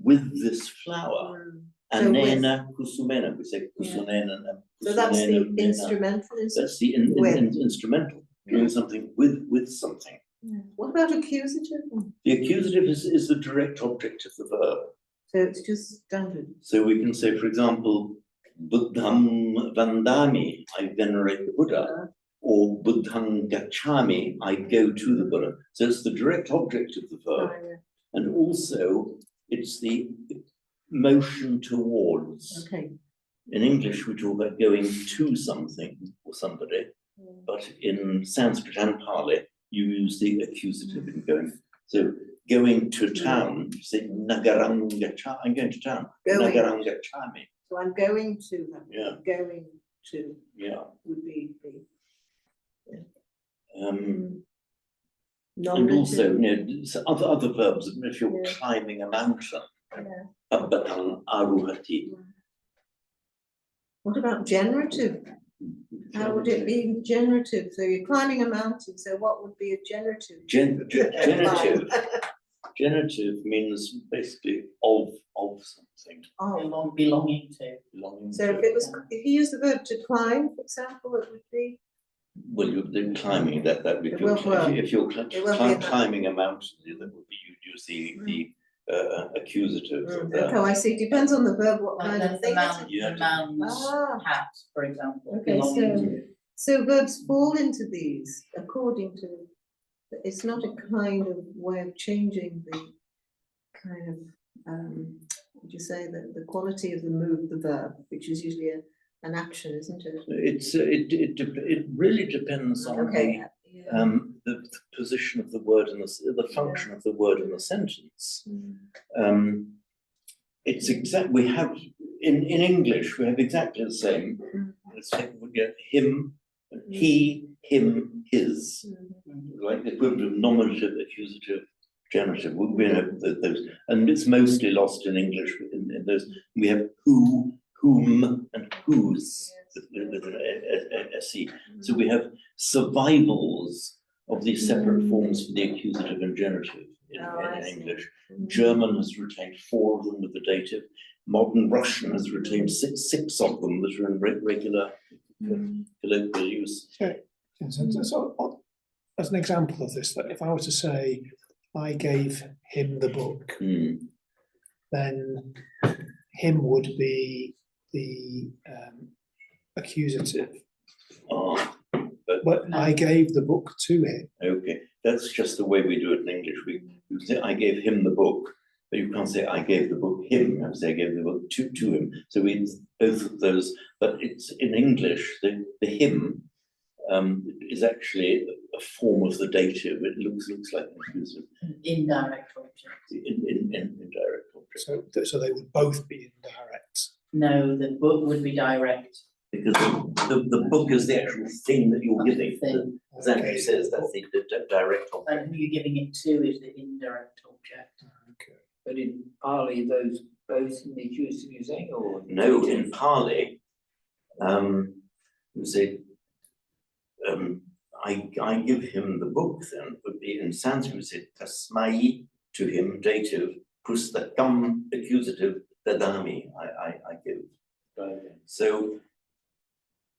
with this flower. mm. And So nena kusumena, we say kusunena. So that's the kusunena, nena. instrumental, is it? That's the With. instrumental, doing something with something. Yeah. What about accusative? The accusative is the direct object of the verb. So it's just standard. So we can say, for example, Buddham Vandami, I venerate the Buddha, or Buddhang Gacchami, I go to the Buddha. So it's the direct object of the verb, and also it's the motion towards. Okay. In English, we talk about going to something or somebody, but in Sanskrit and Pali, you use the accusative in going. So going to town, you say Nagarang Gacchami, I'm going to town. Going. Nagarang Gacchami. So I'm going to them. Yeah. Going to Yeah. would be the And also, so other verbs, if you're Yeah. climbing a mountain, Yeah. Abbatang Aruhati. What about generative? How would it be generative? So you're climbing a mountain, so what would be a generative? Genitive. Genitive means basically of something. Oh, Belonging to. Belonging so to. if you use the verb to climb, for example, it would be, Well, you're then climbing that would It be, will work. if you're It will be a climbing a mountain, that would be, you'd use the accusative of that. okay, I see, depends on the verb, what kind of The thing. man, Yeah. the man's Ah. hat, for example. Okay, belonging so- to. So verbs fall into these according to, it's not a kind of way of changing kind of, would you say that the quality of the mood, the verb, which is usually an action, isn't it? It really depends on Okay, yeah. the position of the word and the function of the word in the sentence. Mm. It's exact. We have in English we have exactly the same. It's like we get him, he, him, his, like the equivalent of nominative, accusative, generative. We have those, and it's mostly lost in English. In those, we have who, whom, and whose with an se. So we have survivals of these separate forms for the accusative and generative in English. German has retained 4 of them with the dative. Modern Russian has retained six of them that are in regular colloquial use. So, as an example of this, that if I were to say, I gave him the book, then him would be the accusative. But I gave the book to him. Okay, that's just the way we do it in English. We say I gave him the book, but you can't say I gave the book him. You have to say I gave the book to him. So we use both of those, but it's in English, the him is actually a form of the dative. It looks like an accusative. Indirect object. Indirect object. So they would both be indirect. No, the book would be direct. Because the book is the actual thing that you're giving. Thing. As Andrew says, that's the direct object. And who you're giving it to is the indirect object. Okay. But in Pali, those both in the accusative you saying, or? No, in Pali, you say, I give him the book, then would be in Sanskrit, you say tasmai, to him, dative, pustakam, accusative, dadami, I give. So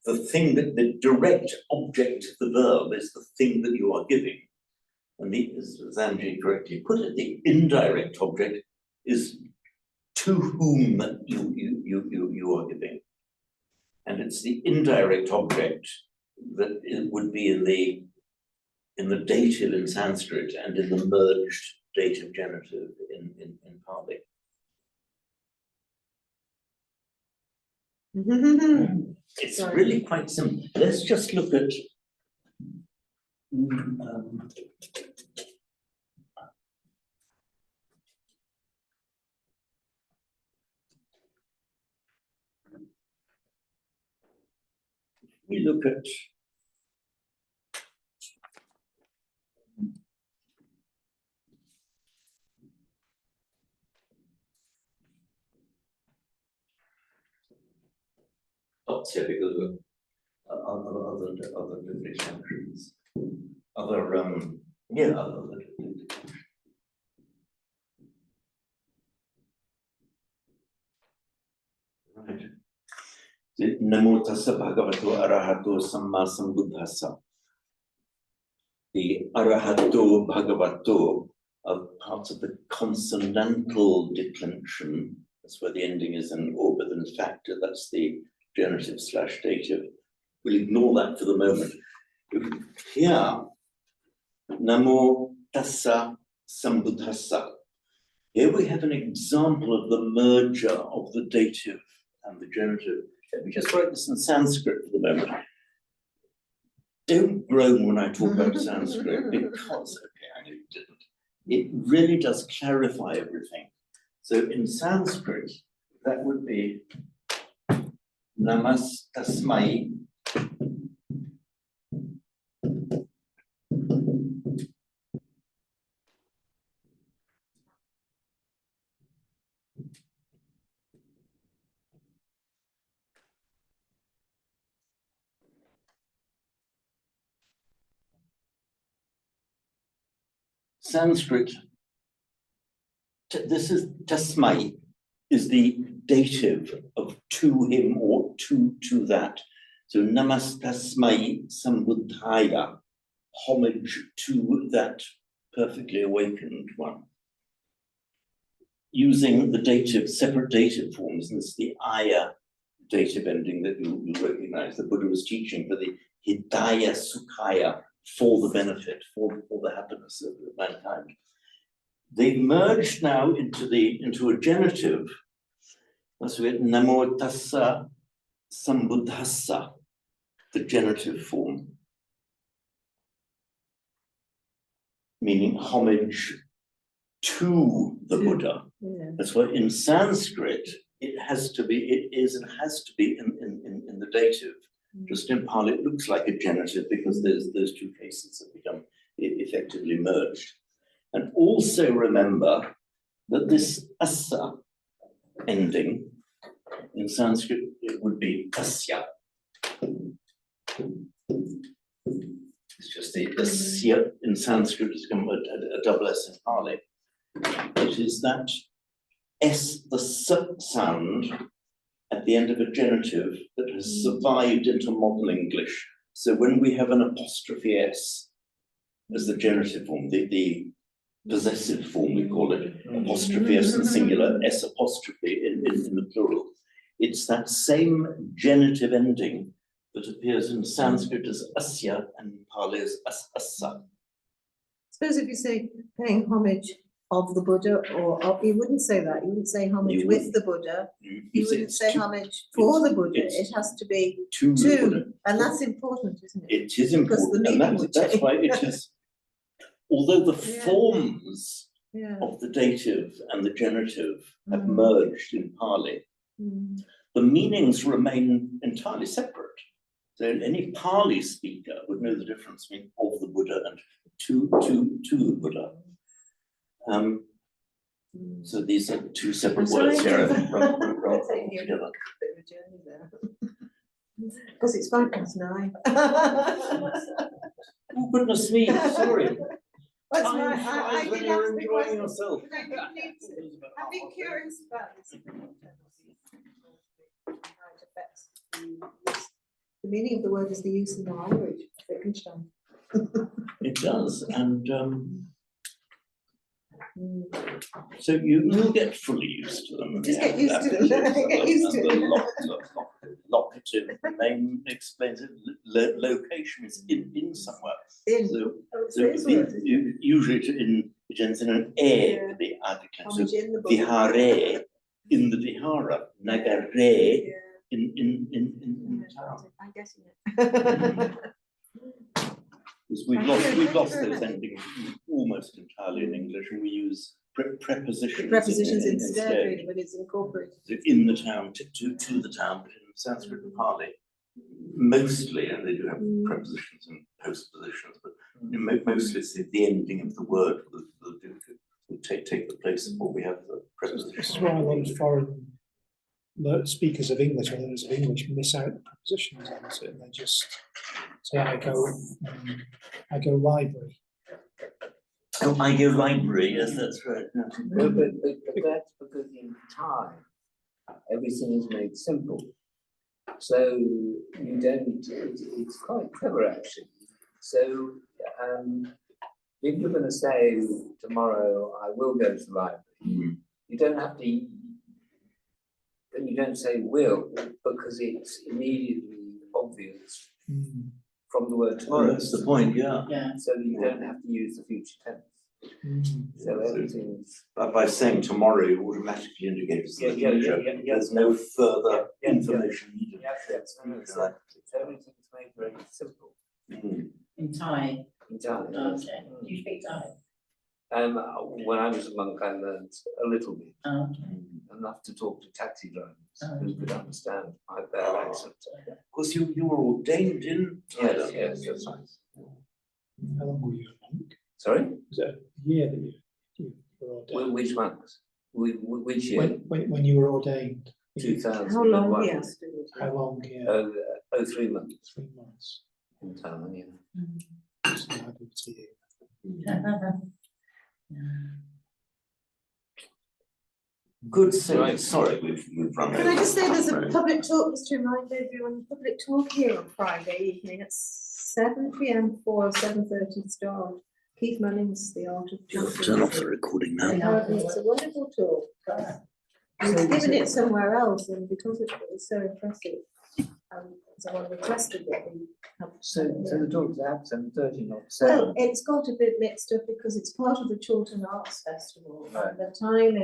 the thing that the direct object of the verb is the thing that you are giving. And as Angie correctly put it, the indirect object is to whom you are giving. And it's the indirect object that it would be in the dative in Sanskrit and in the merged dative genitive in Pali. It's really quite simple. Let's just look at we look at dots here because of other living functions, other other right. Namo tassa bhagavato arahato samma sambuddhassa. The arahato bhagavato are parts of the consonantal declension. That's where the ending is an or with an factor. That's the genitive / dative. We'll ignore that for the moment. Here, namo tassa sambuddhassa. Here we have an example of the merger of the dative and the genitive. Let me just write this in Sanskrit for the moment. Don't groan when I talk about Sanskrit because, okay, I know you didn't. It really does clarify everything. So in Sanskrit, that would be namastasmai. Sanskrit, this is tasmai, is the dative of to him or to that. So namastasmai sambuddhaya, homage to that perfectly awakened one. Using the dative, separate dative forms, and this is the aya dative ending that you recognize. The Buddha was teaching for the hidaya sukhaya, for the benefit, for the happiness of mankind. They've merged now into a genitive. That's it, Namo Tassa Sambuddhassa, the genitive form. Meaning homage to the Buddha. Yeah. That's why in Sanskrit, it has to be, it is and has to be in the dative. Just in Pali, it looks like a genitive because there's those two cases that become effectively merged. And also remember that this assa ending in Sanskrit, it would be asya. It's just the sya in Sanskrit is a double S in Pali. It is that S, the S sound at the end of a genitive that has survived into modern English. So when we have an apostrophe S as the genitive form, the possessive form, we call it, apostrophe S in singular, S apostrophe in the plural. It's that same genitive ending that appears in Sanskrit as asya and in Pali as assa. Suppose if you say paying homage of the Buddha, or you wouldn't say that, you wouldn't say homage You with wouldn't. the Buddha, You you say wouldn't it's say to- homage for the Buddha, it's it has to be to the Buddha. to, and that's important, isn't it? It is Because the important, and meaning would that's change. why it is, although the Yeah. forms Yeah. of the dative and the genitive have Mm. merged in Pali, Mm. the meanings remain entirely separate. So any Pali speaker would know the difference between of the Buddha and to the Buddha. So these are two separate I'm sorry. words here. I think, Taking you together. a bit of a journey there. Because it's 9:05. Oh, goodness me, sorry. That's Time right, flies I when did you're ask the enjoying question. yourself. I've been curious about this. How it affects the meaning of the word is the use in the language, Wittgenstein. It does, and so you'll get fully used to them. Just Yeah, get used to them. adjectives Get and used to the it. locative name explains it. Location is in somewhere. In. So, Oh, it's so this word, isn't it? usually it ends in an e Yeah. for the adjective. So Homage in the Buddha. vihare in the vihara, nagare Yeah. in the town. I'm guessing it. Because Thank you, we've thank lost you very those much. endings almost entirely in English, and we use prepositions. Prepositions instead, really, but it's incorporated. So in the town, to the town, but in Sanskrit and Pali, mostly, and they do have prepositions and postpositions, but mostly it's the ending of the word will take the place of what we have the This is preposition. why a lot of foreign speakers of English or learners of English miss out the prepositions on it, and they just say, I go library. Oh, I go library, yes, that's right. Yeah. No, but that's because in Thai, everything is made simple. So you don't, it's quite clever actually. So if you're gonna say tomorrow, I will go to the library, you don't have to, you don't say will, because it's immediately obvious from the word Oh, tomorrow. that's the point, yeah. Yeah. So you don't have to use the future tense. So everything's. By saying tomorrow, you automatically indicate it's the future. There's no further information needed. Yes, so everything's made very simple. In Thai. Entirely. Okay. Do you speak Thai? When I was a monk, I learned a little bit, Okay. enough to talk to taxi drivers Oh. who could understand my bad accent. Of course, you were ordained in Thailand. Yes, that's right. How long were you a monk? Sorry, Was it a year that you were ordained? which monks? Which year? When you were ordained? 2001. How long he asked it? How long? Yeah, 3 months 3 months. in Thailand, yeah. So I did to you. Good save. Sorry, we've run over. Can I just say there's a Right. public talk, just to remind everyone, public talk here on Friday evening at 7 PM for 7:30 start. Keith Munnings, the art of. Turn off the recording now. Apparently it's a wonderful talk. He's given it somewhere else and because it was so impressive. someone requested that we have. So the talk's at 7:30, not Well, 7. it's got a bit mixed up because it's part of the Chiltern Arts Festival, Right. and the timing